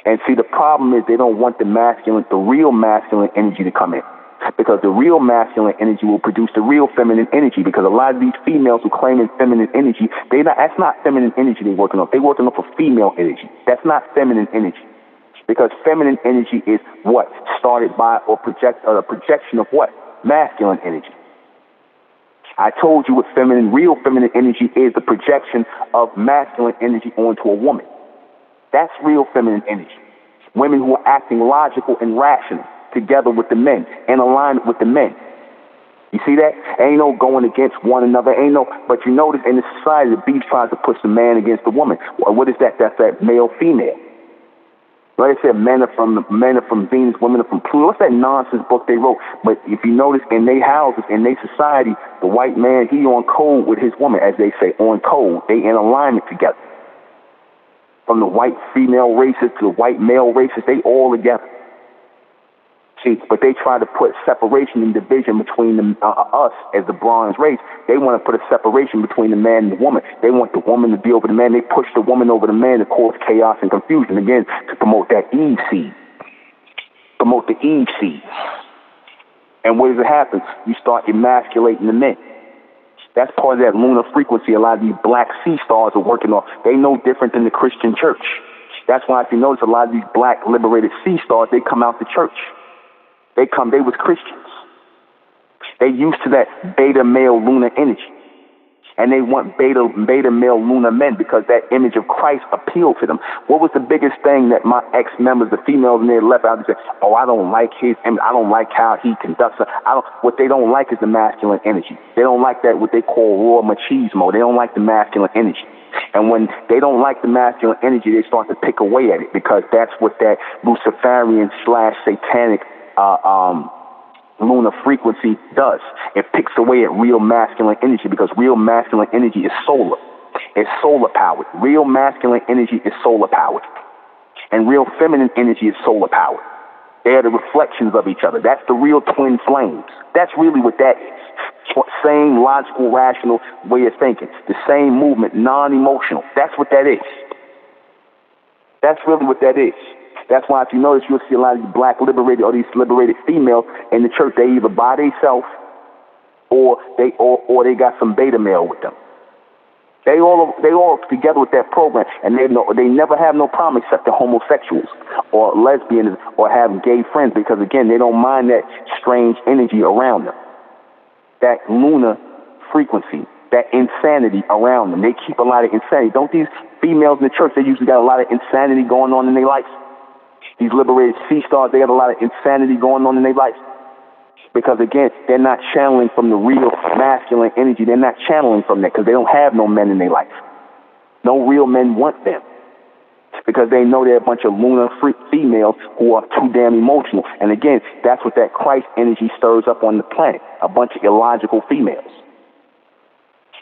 And see, the problem is they don't want the masculine, the real masculine energy to come in. Because the real masculine energy will produce the real feminine energy. Because a lot of these females who claim feminine energy, that's not feminine energy they're working off. They're working off of female energy. That's not feminine energy. Because feminine energy is what? Started by or a projection of what? Masculine energy. I told you what real feminine energy is, the projection of masculine energy onto a woman. That's real feminine energy. Women who are acting logical and rational together with the men and aligned with the men. You see that? Ain't no going against one another. Ain't no, but you notice in the society, the beast tries to push the man against the woman. Well, what is that? That's that male-female. Like I said, men are from Venus, women are from Pluto. What's that nonsense book they wrote? But if you notice, in their houses, in their society, the white man, he on code with his woman, as they say, on code. They in alignment together. From the white female races to the white male races, they all together. See, but they try to put separation and division between us as the bronze race. They want to put a separation between the man and the woman. They want the woman to be over the man. They push the woman over the man to cause chaos and confusion, again, to promote that Eve seed. Promote the Eve seed. And what does it happen? You start emasculating the men. That's part of that lunar frequency a lot of these black sea stars are working on. They no different than the Christian church. That's why if you notice a lot of these black liberated sea stars, they come out the church. They was Christians. They used to that beta male lunar energy. And they want beta male lunar men because that image of Christ appealed to them. What was the biggest thing that my ex-members, the females in there left out and said, oh, I don't like his image. I don't like how he conducts her. What they don't like is the masculine energy. They don't like that, what they call raw machismo. They don't like the masculine energy. And when they don't like the masculine energy, they start to pick away at it because that's what that Luciferian / satanic lunar frequency does. It picks away at real masculine energy because real masculine energy is solar. It's solar powered. Real masculine energy is solar powered. And real feminine energy is solar powered. They are the reflections of each other. That's the real twin flames. That's really what that is. Same logical, rational way of thinking. The same movement, non-emotional. That's what that is. That's really what that is. That's why if you notice, you'll see a lot of these black liberated or these liberated females in the church. They either by themselves or they got some beta male with them. They all together with that program, and they never have no problem except the homosexuals or lesbians or have gay friends, because again, they don't mind that strange energy around them, that lunar frequency, that insanity around them. They keep a lot of insanity. Don't these females in the church, they usually got a lot of insanity going on in their life? These liberated sea stars, they have a lot of insanity going on in their life. Because again, they're not channeling from the real masculine energy. They're not channeling from that because they don't have no men in their life. No real men want them because they know they're a bunch of lunar freak females who are too damn emotional. And again, that's what that Christ energy stirs up on the planet, a bunch of illogical females.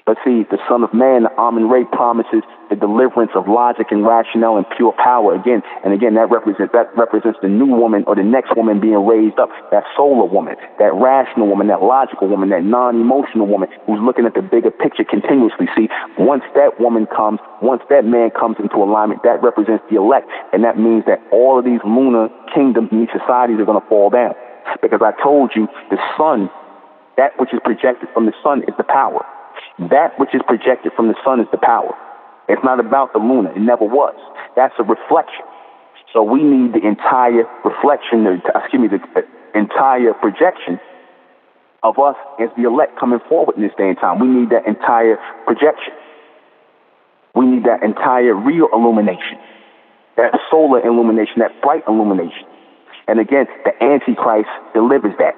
But see, the Son of Man, the Ahmen Re, promises the deliverance of logic and rationale and pure power again. And again, that represents the new woman or the next woman being raised up, that solar woman, that rational woman, that logical woman, that non-emotional woman who's looking at the bigger picture continuously. See, once that woman comes, once that man comes into alignment, that represents the elect. And that means that all of these lunar kingdoms and these societies are going to fall down. Because I told you, the sun, that which is projected from the sun is the power. That which is projected from the sun is the power. It's not about the lunar. It never was. That's a reflection. So we need the entire reflection, the entire projection of us as the elect coming forward in this day and time. We need that entire projection. We need that entire real illumination, that solar illumination, that bright illumination. And again, the Antichrist delivers that.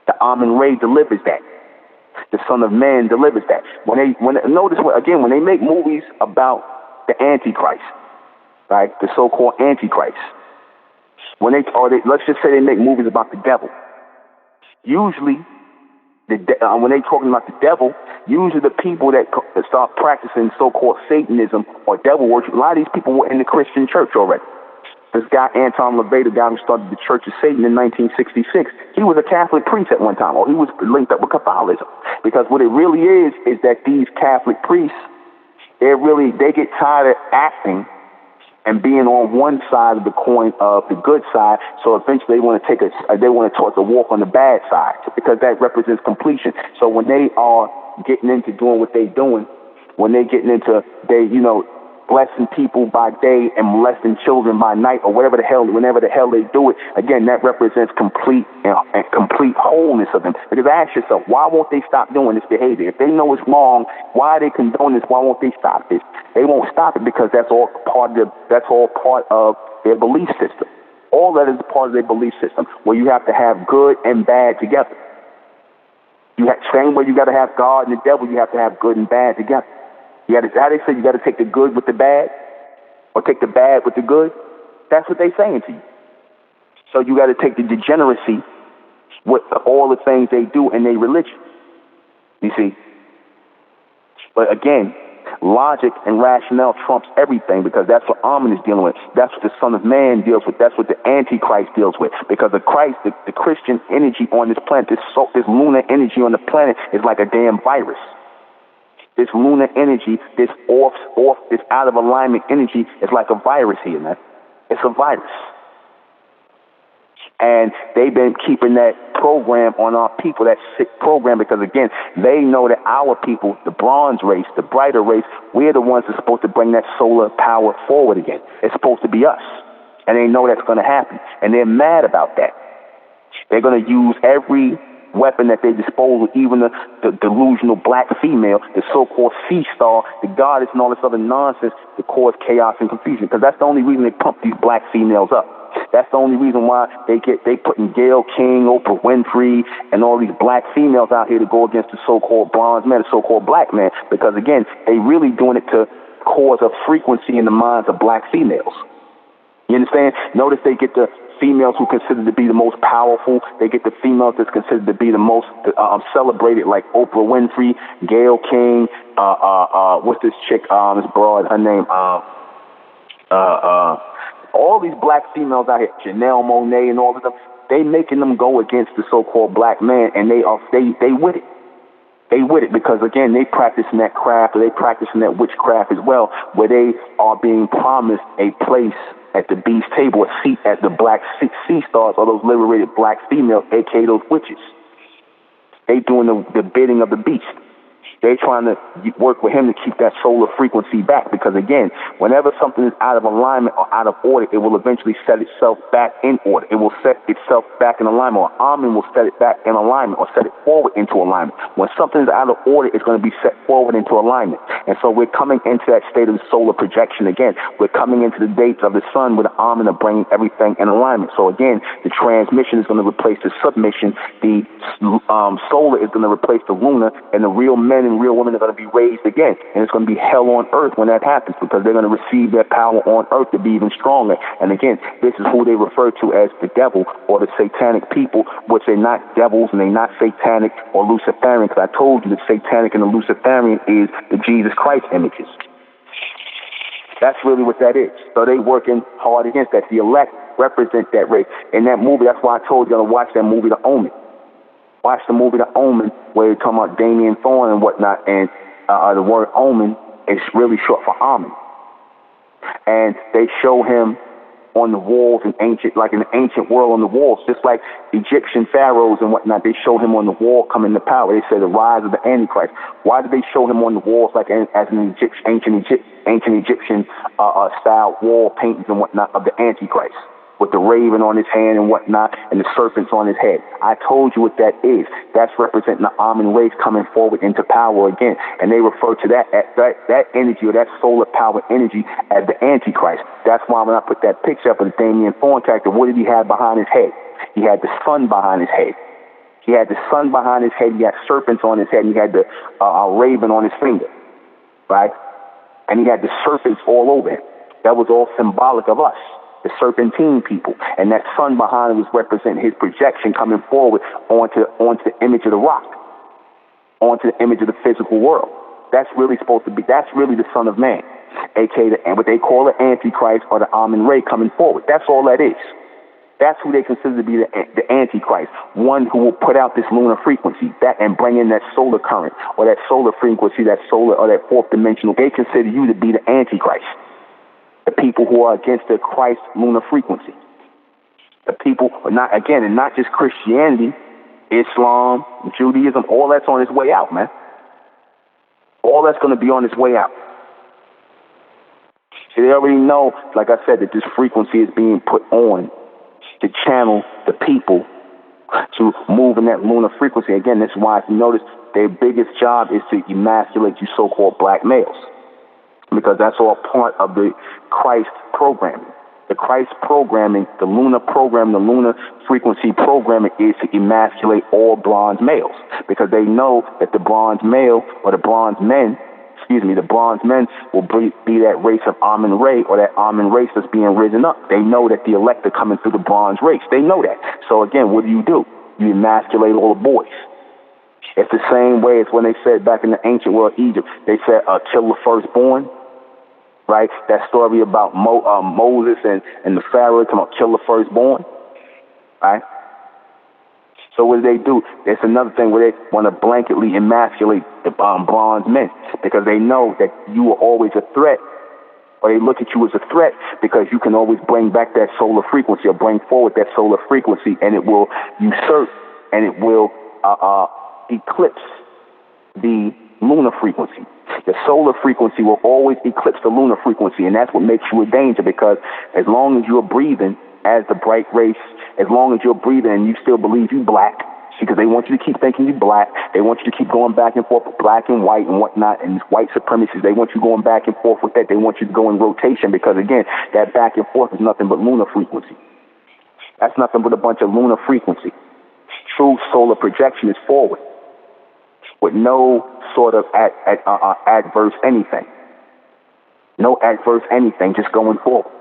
The Ahmen Re delivers that. The Son of Man delivers that. When they make movies about the Antichrist, right, the so-called Antichrist, let's just say they make movies about the devil. Usually, when they're talking about the devil, usually the people that start practicing so-called Satanism or devil worship, a lot of these people were in the Christian church already. This guy, Anton LaVey, the guy who started the Church of Satan in 1966, he was a Catholic priest at one time, or he was linked up with Catholicism. Because what it really is that these Catholic priests, they get tired of acting and being on one side of the coin of the good side, so eventually they want to walk on the bad side, because that represents completion. So when they are getting into doing what they're doing, when they're getting into, blessing people by day and molesting children by night, or whenever the hell they do it, again, that represents complete wholeness of them. Because ask yourself, why won't they stop doing this behavior? If they know it's wrong, why are they condoning this? Why won't they stop this? They won't stop it because that's all part of their belief system. All that is part of their belief system, where you have to have good and bad together. Same way you got to have God and the devil, you have to have good and bad together. How they say you got to take the good with the bad, or take the bad with the good. That's what they're saying to you. So you got to take the degeneracy with all the things they do in their religion. You see? But again, logic and rationale trumps everything, because that's what Ahmen is dealing with. That's what the Son of Man deals with. That's what the Antichrist deals with. Because the Christian energy on this planet, this lunar energy on the planet is like a damn virus. This lunar energy, this this out of alignment energy is like a virus here, man. It's a virus. And they've been keeping that program on our people, that sick program, because again, they know that our people, the bronze race, the brighter race, we're the ones that's supposed to bring that solar power forward again. It's supposed to be us. And they know that's going to happen. And they're mad about that. They're going to use every weapon at their disposal, even the delusional black female, the so-called sea star, the goddess, and all this other nonsense to cause chaos and confusion. Because that's the only reason they pump these black females up. That's the only reason why they putting Gayle King, Oprah Winfrey, and all these black females out here to go against the so-called bronze man, the so-called black man. Because again, they really doing it to cause a frequency in the minds of black females. You understand? Notice they get the females who considered to be the most powerful. They get the females that's considered to be the most celebrated, like Oprah Winfrey, Gayle King, what's this chick, this broad, her name, all these black females out here, Janelle Monáe and all of them, they making them go against the so-called black man, and they with it. They with it because, again, they practicing that craft, or they practicing that witchcraft as well, where they are being promised a place at the beast table, a seat at the black sea stars, or those liberated black females, a.k.a. those witches. They doing the bidding of the beast. They're trying to work with him to keep that solar frequency back because, again, whenever something is out of alignment or out of order, it will eventually set itself back in order. It will set itself back in alignment, or Ahmen will set it back in alignment or set it forward into alignment. When something is out of order, it's going to be set forward into alignment. And so we're coming into that state of the solar projection again. We're coming into the dates of the sun with the Ahmen of bringing everything in alignment. So, again, the transmission is going to replace the submission. The solar is going to replace the lunar, and the real men and real women are going to be raised again. And it's going to be hell on earth when that happens because they're going to receive their power on earth to be even stronger. And again, this is who they refer to as the devil or the satanic people, which they're not devils and they're not satanic or Luciferian, because I told you the satanic and the Luciferian is the Jesus Christ images. That's really what that is. So they working hard against that. The elect represent that race. In that movie, that's why I told you to watch that movie, The Omen. Watch the movie The Omen, where you're talking about Damien Thorne and whatnot, and the word omen is really short for Ahmen. And they show him on the walls in an ancient world on the walls, just like Egyptian pharaohs and whatnot. They show him on the wall coming to power. They say the rise of the Antichrist. Why did they show him on the walls like as an ancient Egyptian style wall paintings and whatnot of the Antichrist, with the raven on his hand and whatnot, and the serpents on his head? I told you what that is. That's representing the Ahmen race coming forward into power again. And they refer to that energy, or that solar power energy, as the Antichrist. That's why when I put that picture up of the Damien Thorne character, what did he have behind his head? He had the sun behind his head. He had the sun behind his head. He had serpents on his head. And he had the raven on his finger, right? And he had the serpents all over him. That was all symbolic of us, the serpentine people. And that sun behind him was representing his projection coming forward onto the image of the rock, onto the image of the physical world. That's really supposed to be, that's really the Son of Man, aka what they call the Antichrist or the Ahmen Re coming forward. That's all that is. That's who they consider to be the Antichrist, one who will put out this lunar frequency and bring in that solar current or that solar frequency, that solar or that fourth dimensional. They consider you to be the Antichrist. The people who are against the Christ lunar frequency. The people are not, again, and not just Christianity, Islam, Judaism, all that's on its way out, man. All that's going to be on its way out. So they already know, like I said, that this frequency is being put on to channel the people to move in that lunar frequency. Again, this is why, if you notice, their biggest job is to emasculate you so-called black males, because that's all part of the Christ programming. The Christ programming, the lunar program, the lunar frequency programming is to emasculate all bronze males, because they know that the bronze male or the bronze men will be that race of Ahmen Re, or that Ahmen race that's being risen up. They know that the elect are coming through the bronze race. They know that. So again, what do? You emasculate all the boys. It's the same way as when they said back in the ancient world, Egypt, they said, kill the firstborn. Right? That story about Moses and the Pharaoh talking about kill the firstborn. Right? So what do? There's another thing where they want to blanketly emasculate the bronze men, because they know that you are always a threat, or they look at you as a threat because you can always bring back that solar frequency, or bring forward that solar frequency, and it will usurp and it will eclipse the lunar frequency. The solar frequency will always eclipse the lunar frequency, and that's what makes you a danger, because as long as you're breathing as the bright race, as long as you're breathing and you still believe you black, because they want you to keep thinking you black, they want you to keep going back and forth with black and white and whatnot, and white supremacists, they want you going back and forth with that. They want you to go in rotation, because again, that back and forth is nothing but lunar frequency. That's nothing but a bunch of lunar frequency. True solar projection is forward, with no sort of adverse anything. No adverse anything, just going forward.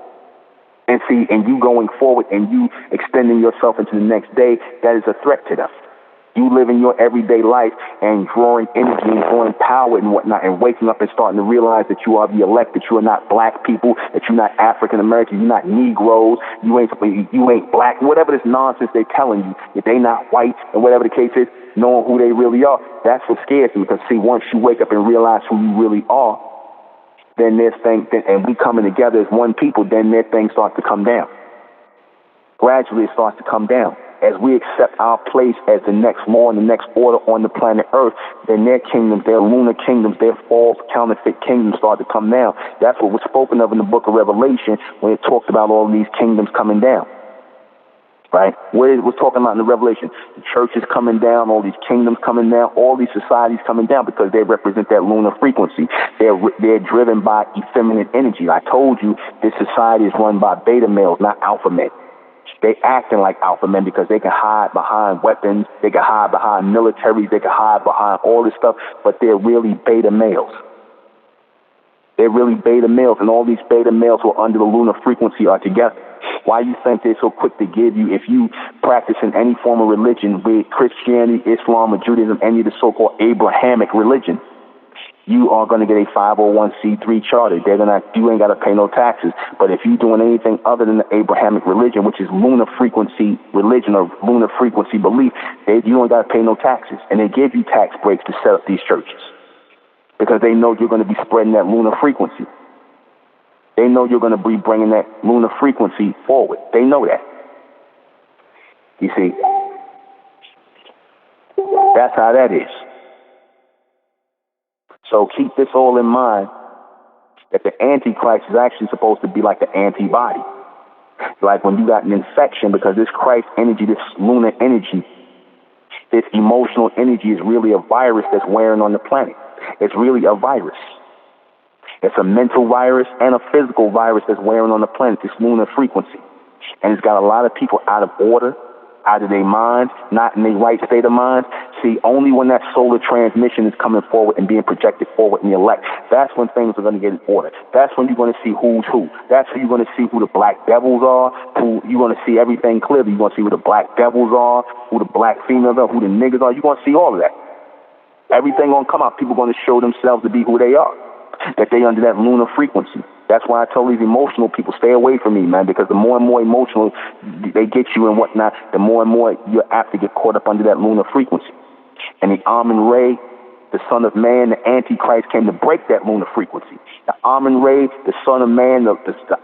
And see, and you going forward and you extending yourself into the next day, that is a threat to them. You living your everyday life and drawing energy and drawing power and whatnot, and waking up and starting to realize that you are the elect, that you are not black people, that you're not African American, you're not Negroes, you ain't black, whatever this nonsense they're telling you, that they not white, and whatever the case is, knowing who they really are, that's what scares them. Because see, once you wake up and realize who you really are, then there's things, and we coming together as one people, then their things start to come down. Gradually it starts to come down. as we accept our place as the next law and the next order on the planet Earth, then their kingdoms, their lunar kingdoms, their false counterfeit kingdoms start to come down. That's what was spoken of in the book of Revelation when it talked about all these kingdoms coming down. Right? What it was talking about in the Revelation, the church is coming down, all these kingdoms coming down, all these societies coming down because they represent that lunar frequency. They're driven by effeminate energy. I told you this society is run by beta males, not alpha men. They acting like alpha men because they can hide behind weapons, they can hide behind militaries, they can hide behind all this stuff, but they're really beta males. They're really beta males, and all these beta males who are under the lunar frequency are together. Why you think they're so quick to give you, if you practice in any form of religion, be it Christianity, Islam, or Judaism, any of the so-called Abrahamic religion, you are going to get a 501c3 charter. You ain't got to pay no taxes. But if you're doing anything other than the Abrahamic religion, which is lunar frequency religion or lunar frequency belief, you don't got to pay no taxes. And they give you tax breaks to set up these churches because they know you're going to be spreading that lunar frequency. They know you're going to be bringing that lunar frequency forward. They know that. You see, that's how that is. So keep this all in mind, that the Antichrist is actually supposed to be like the antibody. Like when you got an infection, because this Christ energy, this lunar energy, this emotional energy is really a virus that's wearing on the planet. It's really a virus. It's a mental virus and a physical virus that's wearing on the planet, this lunar frequency. And it's got a lot of people out of order, out of their minds, not in their right state of mind. See, only when that solar transmission is coming forward and being projected forward in the elect, that's when things are going to get in order. That's when you're going to see who's who. That's when you're going to see who the black devils are, who you're going to see everything clearly. You're going to see who the black devils are, who the black females are, who the niggas are. You're going to see all of that. Everything going to come out. People are going to show themselves to be who they are, that they under that lunar frequency. That's why I tell these emotional people, stay away from me, man, because the more and more emotional they get you and whatnot, the more and more you're apt to get caught up under that lunar frequency. And the Ahmen Re, the son of man, the Antichrist, came to break that lunar frequency. The Ahmen Re, the son of man, the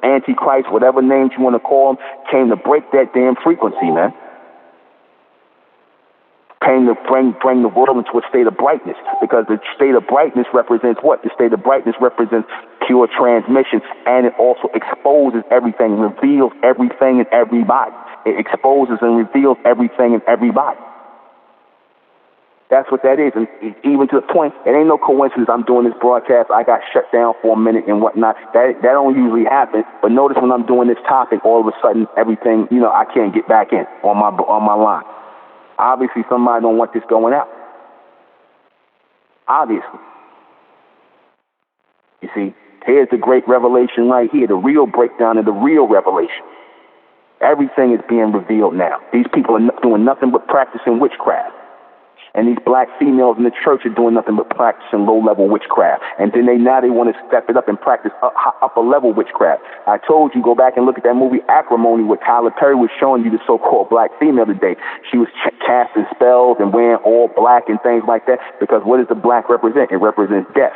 Antichrist, whatever names you want to call him, came to break that damn frequency, man. Came to bring the world into a state of brightness, because the state of brightness represents what? The state of brightness represents pure transmission, and it also exposes everything, reveals everything and everybody. It exposes and reveals everything and everybody. That's what that is. And even to the point, it ain't no coincidence I'm doing this broadcast. I got shut down for a minute and whatnot. That don't usually happen. But notice when I'm doing this topic, all of a sudden everything, I can't get back in on my line. Obviously, somebody don't want this going out. Obviously. You see, here's the great revelation right here, the real breakdown of the real revelation. Everything is being revealed now. These people are doing nothing but practicing witchcraft. And these black females in the church are doing nothing but practicing low-level witchcraft. And then now they want to step it up and practice upper-level witchcraft. I told you, go back and look at that movie Acrimony, where Tyler Perry was showing you the so-called black female today. She was casting spells and wearing all black and things like that, because what does the black represent? It represents death.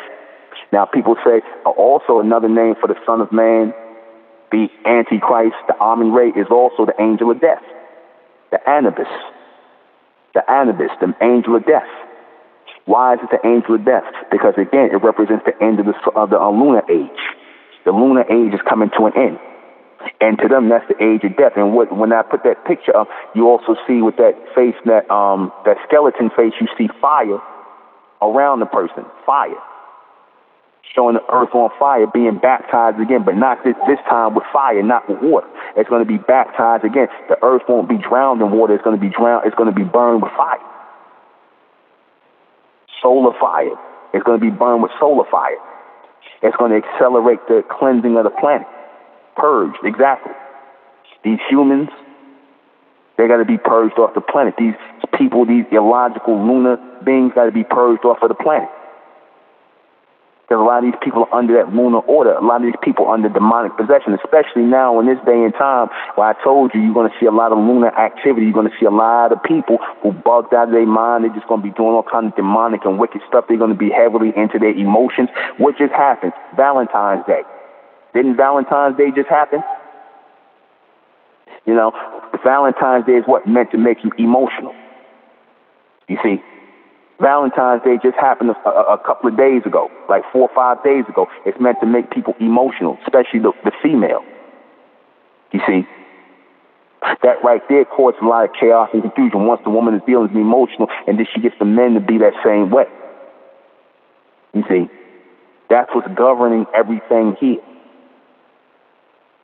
Now, people say also another name for the Son of Man, the Antichrist, the Ahmen Re, is also the angel of death, the Anubis. The Anubis, the angel of death. Why is it the angel of death? Because, again, it represents the end of the lunar age. The lunar age is coming to an end. And to them, that's the age of death. And when I put that picture up, you also see with that face, that skeleton face, you see fire around the person. Fire. Showing the earth on fire, being baptized again, but not this time with fire, not with water. It's going to be baptized again. The earth won't be drowned in water. It's going to be burned with fire. Solar fire. It's going to be burned with solar fire. It's going to accelerate the cleansing of the planet. Purged, exactly. These humans, they got to be purged off the planet. These people, these illogical lunar beings, got to be purged off of the planet. Because a lot of these people are under that lunar order. A lot of these people are under demonic possession, especially now in this day and time where I told you, you're going to see a lot of lunar activity. You're going to see a lot of people who bugged out of their mind. They're just going to be doing all kinds of demonic and wicked stuff. They're going to be heavily into their emotions. What just happened? Valentine's Day. Didn't Valentine's Day just happen? Valentine's Day is what? Meant to make you emotional. You see? Valentine's Day just happened a couple of days ago, like 4 or 5 days ago. It's meant to make people emotional, especially the female. You see? That right there causes a lot of chaos and confusion. Once the woman is feeling emotional, and then she gets the men to be that same way. You see? That's what's governing everything here.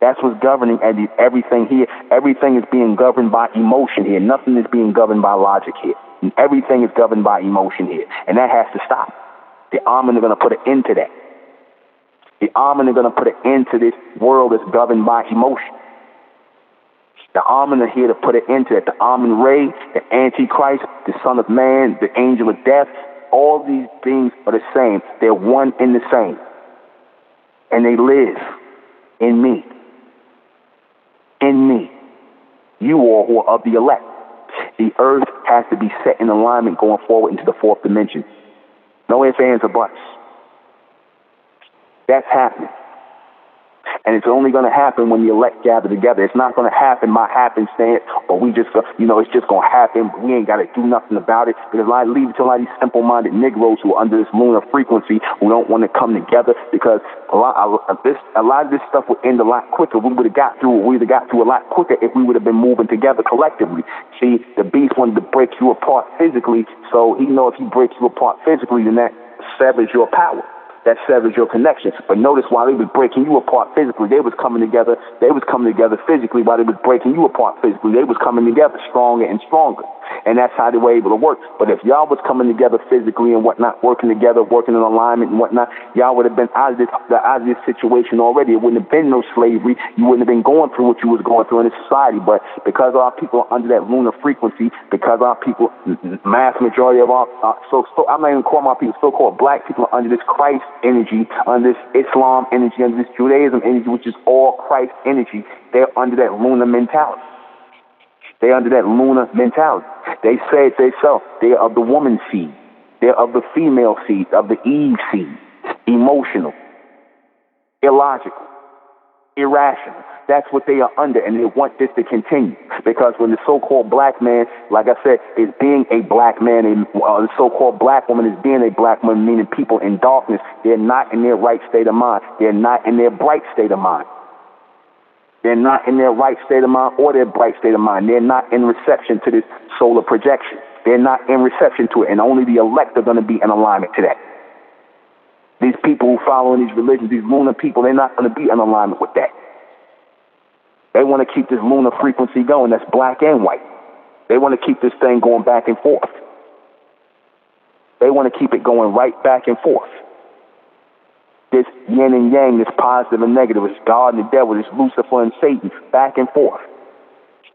That's what's governing everything here. Everything is being governed by emotion here. Nothing is being governed by logic here. And everything is governed by emotion here. And that has to stop. The Ahmen are going to put an end to that. The Ahmen are going to put an end to this world that's governed by emotion. The Ahmen are here to put an end to it. The Ahmen Re, the Antichrist, the Son of Man, the Angel of Death, all these things are the same. They're one and the same. And they live in me. In me. You all who are of the elect. The earth has to be set in alignment going forward into the fourth dimension. No ifs, ands, or buts. That's happening. And it's only going to happen when the elect gather together. It's not going to happen by happenstance, or we just, it's just going to happen. We ain't got to do nothing about it. Because I leave it to a lot of these simple-minded Negroes who are under this lunar frequency, who don't want to come together. Because a lot of this stuff would end a lot quicker. We would have got through a lot quicker if we would have been moving together collectively. See, the beast wanted to break you apart physically, so he knows if he breaks you apart physically, then that severs your power. That severs your connection. But notice while they was breaking you apart physically, they was coming together physically. While they was breaking you apart physically, they was coming together stronger and stronger. And that's how they were able to work. But if y'all was coming together physically and whatnot, working together, working in alignment and whatnot, y'all would have been out of this situation already. It wouldn't have been no slavery. You wouldn't have been going through what you was going through in this society. But because our people are under that lunar frequency, because our people, mass majority of our, I'm not even calling my people, so-called black people are under this Christ energy, under this Islam energy, under this Judaism energy, which is all Christ energy. They're under that lunar mentality. They're under that lunar mentality. They say it themselves. They're of the woman seed. They're of the female seed, of the Eve seed. Emotional, illogical, irrational. That's what they are under, and they want this to continue. Because when the so-called black man, like I said, is being a black man, the so-called black woman is being a black woman, meaning people in darkness, they're not in their right state of mind. They're not in their bright state of mind. They're not in their right state of mind or their bright state of mind. They're not in reception to this solar projection. They're not in reception to it, and only the elect are going to be in alignment to that. These people who follow in these religions, these lunar people, they're not going to be in alignment with that. They want to keep this lunar frequency going. That's black and white. They want to keep this thing going back and forth. They want to keep it going right back and forth. This yin and yang, this positive and negative, this God and the devil, this Lucifer and Satan, back and forth.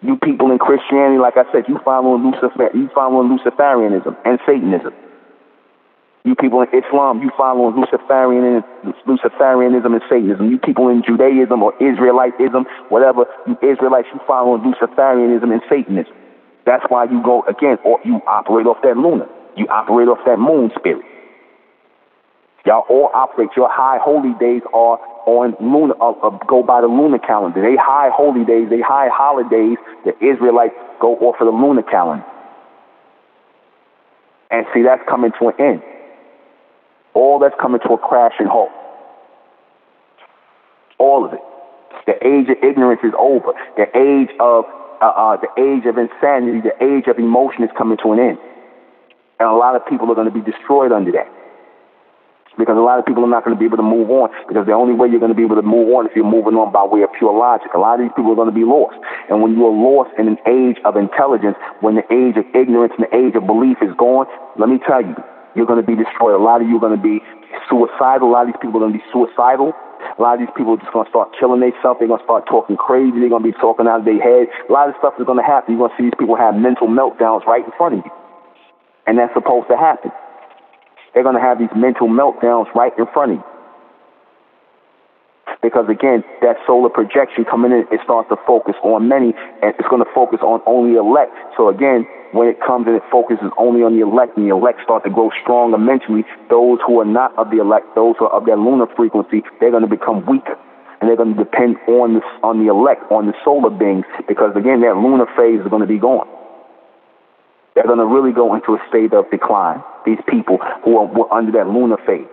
You people in Christianity, like I said, you following Luciferianism and Satanism. You people in Islam, you following Luciferianism and Satanism. You people in Judaism or Israelitism, whatever, you Israelites, you following Luciferianism and Satanism. That's why you go, again, or you operate off that lunar. You operate off that moon spirit. Y'all all operate. Your high holy days are on lunar, go by the lunar calendar. They high holy days, they high holidays, the Israelites go off of the lunar calendar. And see, that's coming to an end. All that's coming to a crash and halt. All of it. The age of ignorance is over. The age of insanity, the age of emotion is coming to an end. And a lot of people are going to be destroyed under that. Because a lot of people are not going to be able to move on. Because the only way you're going to be able to move on is if you're moving on by way of pure logic. A lot of these people are going to be lost. And when you are lost in an age of intelligence, when the age of ignorance and the age of belief is gone, let me tell you, you're going to be destroyed. A lot of you are going to be suicidal. A lot of these people are going to be suicidal. A lot of these people are just going to start killing themselves. They're going to start talking crazy. They're going to be talking out of their head. A lot of stuff is going to happen. You're going to see these people have mental meltdowns right in front of you. And that's supposed to happen. They're going to have these mental meltdowns right in front of you. Because, again, that solar projection coming in, it starts to focus on many, and it's going to focus on only elect. So, again, when it comes and it focuses only on the elect, and the elect start to grow stronger mentally, those who are not of the elect, those who are of that lunar frequency, they're going to become weaker. And they're going to depend on the elect, on the solar beings, because again, that lunar phase is going to be gone. They're going to really go into a state of decline, these people who were under that lunar phase.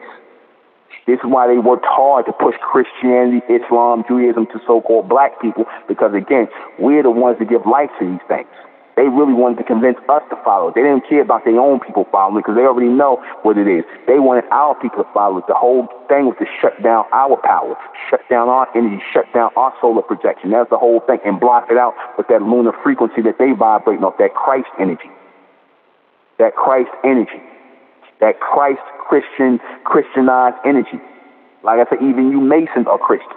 This is why they worked hard to push Christianity, Islam, Judaism to so-called black people, because again, we're the ones that give life to these things. They really wanted to convince us to follow it. They didn't care about their own people following it because they already know what it is. They wanted our people to follow it. The whole thing was to shut down our power, shut down our energy, shut down our solar projection. That's the whole thing, and block it out with that lunar frequency that they vibrate off, that Christ energy. That Christ energy. That Christ Christianized energy. Like I said, even you Masons are Christians.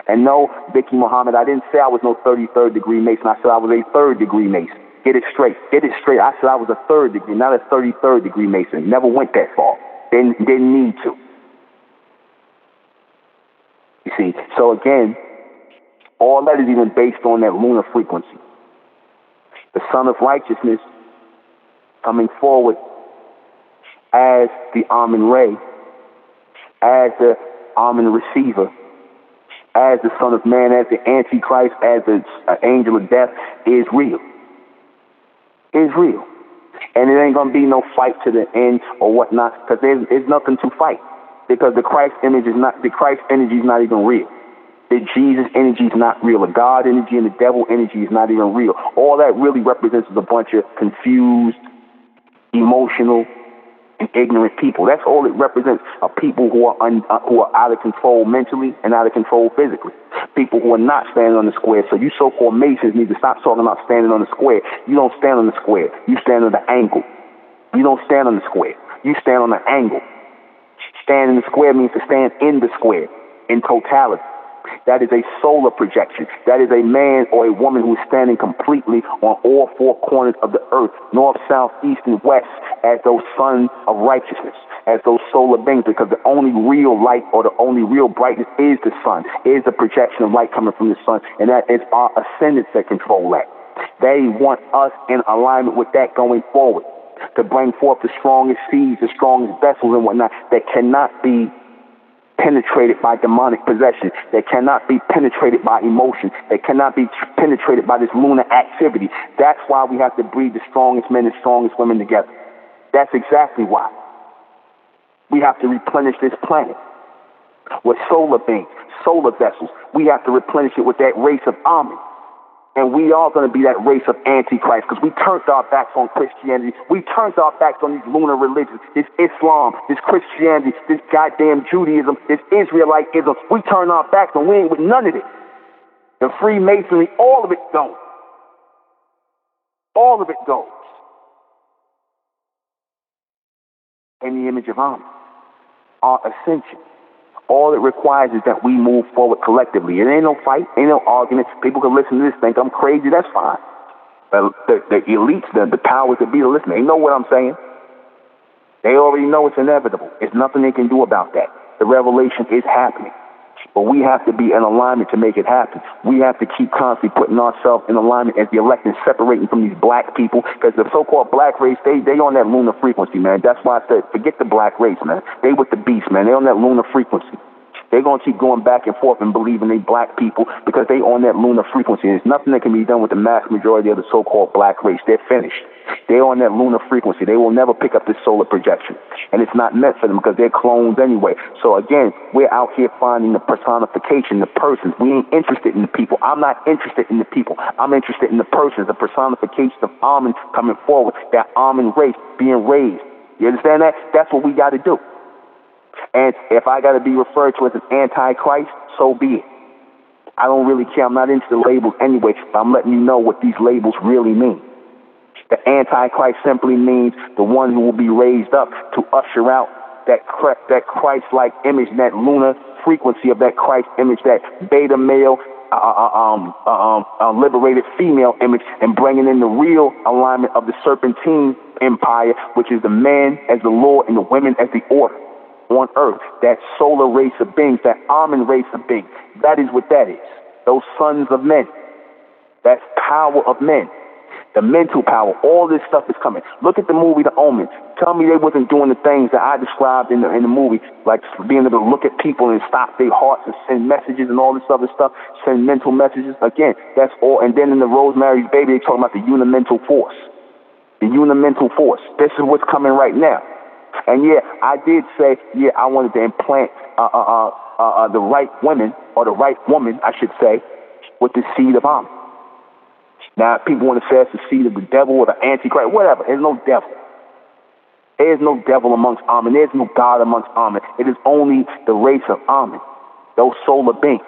And no, Vicky Muhammad, I didn't say I was no 33rd degree Mason. I said I was a 3rd degree Mason. Get it straight. Get it straight. I said I was a 3rd degree, not a 33rd degree Mason. Never went that far. Didn't need to. You see, so again, all that is even based on that lunar frequency. The Son of Righteousness coming forward as the Ahmen Re, as the Ahmen Receiver, as the Son of Man, as the Antichrist, as the angel of death, is real. Is real. And it ain't going to be no fight to the end or whatnot, because there's nothing to fight. Because the Christ energy is not even real. The Jesus energy is not real. The God energy and the devil energy is not even real. All that really represents is a bunch of confused, emotional, and ignorant people. That's all it represents, are people who are out of control mentally and out of control physically. People who are not standing on the square. So you so-called Masons need to stop talking about standing on the square. You don't stand on the square. You stand on the angle. You don't stand on the square. You stand on the angle. Stand in the square means to stand in the square, in totality. That is a solar projection. That is a man or a woman who is standing completely on all 4 corners of the earth, north, south, east, and west, as those sons of righteousness, as those solar beings, because the only real light or the only real brightness is the sun, is the projection of light coming from the sun, and that is our ascendants that control that. They want us in alignment with that going forward, to bring forth the strongest seeds, the strongest vessels and whatnot that cannot be penetrated by demonic possession, that cannot be penetrated by emotion, that cannot be penetrated by this lunar activity. That's why we have to breed the strongest men and strongest women together. That's exactly why. We have to replenish this planet with solar beings, solar vessels. We have to replenish it with that race of Ahmen. And we are going to be that race of Antichrist, because we turned our backs on Christianity. We turned our backs on these lunar religions, this Islam, this Christianity, this goddamn Judaism, this Israelitism. We turned our backs on. We ain't with none of it. The Freemasonry, all of it goes. All of it goes in the image of Ahmen, our ascension. All it requires is that we move forward collectively. It ain't no fight, ain't no argument. People can listen to this, think I'm crazy, that's fine. But the elites, the powers that be, to listen, they know what I'm saying. They already know it's inevitable. There's nothing they can do about that. The revelation is happening. But we have to be in alignment to make it happen. We have to keep constantly putting ourselves in alignment as the elect and separating from these black people, because the so-called black race, they on that lunar frequency, man. That's why I said, forget the black race, man. They with the beast, man. They on that lunar frequency. They're going to keep going back and forth and believing they black people because they on that lunar frequency. There's nothing that can be done with the mass majority of the so-called black race. They're finished. They're on that lunar frequency. They will never pick up this solar projection. And it's not meant for them because they're clones anyway. So again, we're out here finding the personification, the persons. We ain't interested in the people. I'm not interested in the people. I'm interested in the persons, the personification of Ahmen coming forward, that Ahmen race being raised. You understand that? That's what we got to do. And if I got to be referred to as an antichrist, so be it. I don't really care. I'm not into the labels anyway, but I'm letting you know what these labels really mean. The Antichrist simply means the one who will be raised up to usher out that Christ-like image, that lunar frequency of that Christ image, that beta male, liberated female image, and bringing in the real alignment of the serpentine empire, which is the man as the Lord and the women as the order on earth. That solar race of beings, that Ahmen race of beings. That is what that is. Those sons of men. That's power of men. The mental power, all this stuff is coming. Look at the movie The Omen. Tell me they wasn't doing the things that I described in the movie, like being able to look at people and stop their hearts and send messages and all this other stuff, send mental messages. Again, that's all. And then in the Rosemary's Baby, they talking about the unimental force. The unimental force. This is what's coming right now. And yeah, I did say, yeah, I wanted to implant the right women, or the right woman, I should say, with the seed of Ahmen. Now, people want to say it's the seed of the devil or the Antichrist, whatever. There's no devil. There is no devil amongst Ahmen. There's no God amongst Ahmen. It is only the race of Ahmen, those solar beings.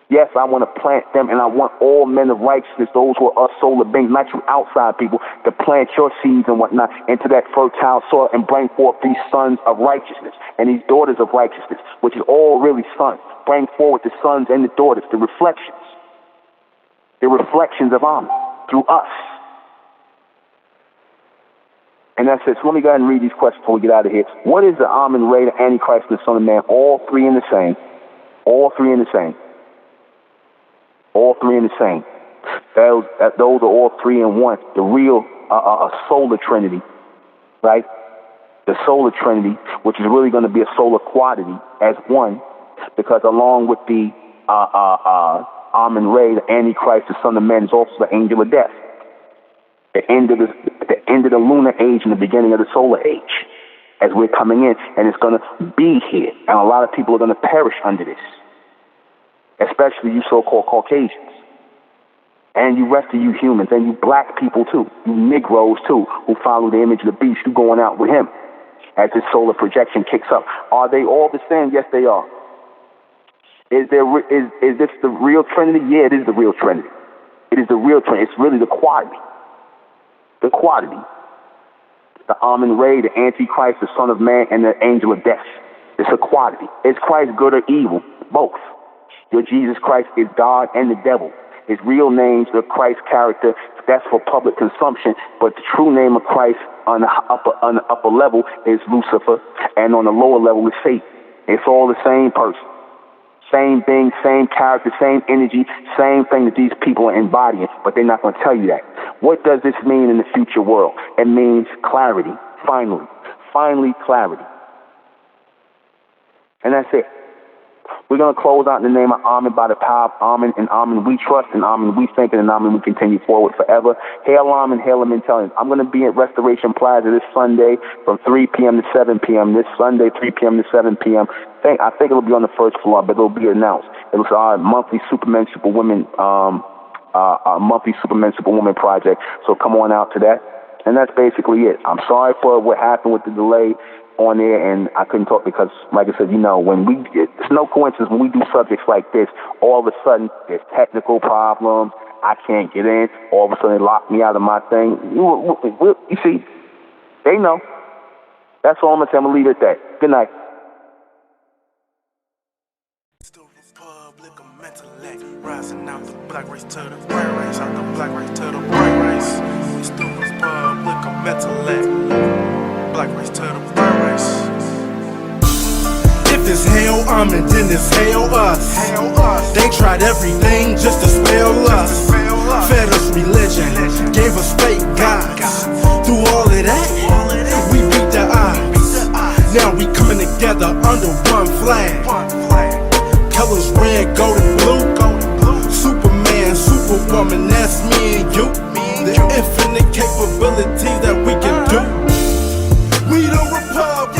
Yes, I want to plant them, and I want all men of righteousness, those who are us solar beings, not you outside people, to plant your seeds and whatnot into that fertile soil and bring forth these sons of righteousness and these daughters of righteousness, which is all really sons. Bring forward the sons and the daughters, the reflections of Ahmen through us. And that's it. So let me go ahead and read these questions before we get out of here. What is the Ahmen Re, the Antichrist, and the Son of Man? All three in the same. All three in the same. All three in the same. Those are all three in one. The real solar trinity, right? The solar trinity, which is really going to be a solar quantity as one, because along with the Ahmen Re, the Antichrist, the Son of Man, is also the angel of death. The end of the lunar age and the beginning of the solar age, as we're coming in, and it's going to be here, and a lot of people are going to perish under this, especially you so-called Caucasians, and you rest of you humans, and you black people too, you Negroes too, who follow the image of the beast, you going out with him as this solar projection kicks up. Are they all the same? Yes, they are. Is this the real Trinity? Yeah, it is the real Trinity. It is the real Trinity. It's really the quantity. The quantity. The Ahmen Re, the Antichrist, the Son of Man, and the angel of death. It's a quantity. Is Christ good or evil? Both. Your Jesus Christ is God and the devil. His real name's the Christ character. That's for public consumption. But the true name of Christ on the upper level is Lucifer, and on the lower level is Satan. It's all the same person. Same thing, same character, same energy, same thing that these people are embodying, but they're not going to tell you that. What does this mean in the future world? It means clarity, finally clarity. And that's it. We're going to close out in the name of Ahmen, by the power of Ahmen, and Ahmen we trust, and Ahmen we think, and Ahmen we continue forward forever. Hail Ahmen, hail the intelligence. I'm going to be at Restoration Plaza this Sunday from 3 p.m. to 7 p.m. This Sunday, 3 p.m. to 7 p.m. I think it'll be on the first floor, but it'll be announced. It was our monthly Supermen, Superwomen, monthly Supermen, Superwoman project. So come on out to that. And that's basically it. I'm sorry for what happened with the delay on there, and I couldn't talk because, like I said, it's no coincidence when we do subjects like this, all of a sudden there's technical problems, I can't get in, all of a sudden they lock me out of my thing. You see, they know. That's all I'm going to say. I'm going to leave it at that. Good night. Rising out the black race to the bright race, out the black race to the bright race. It's the Republic of Mentellect, black race to the bright race. If it's hell Ahmen, then it's hell us. They tried everything just to spell us. Fed us religion, gave us fake gods. Through all of that, we beat the odds. Now we coming together under one flag. Colors red, gold, and blue. Superman, Superwoman, that's me and you. The infinite capabilities that we can do. We the Republic.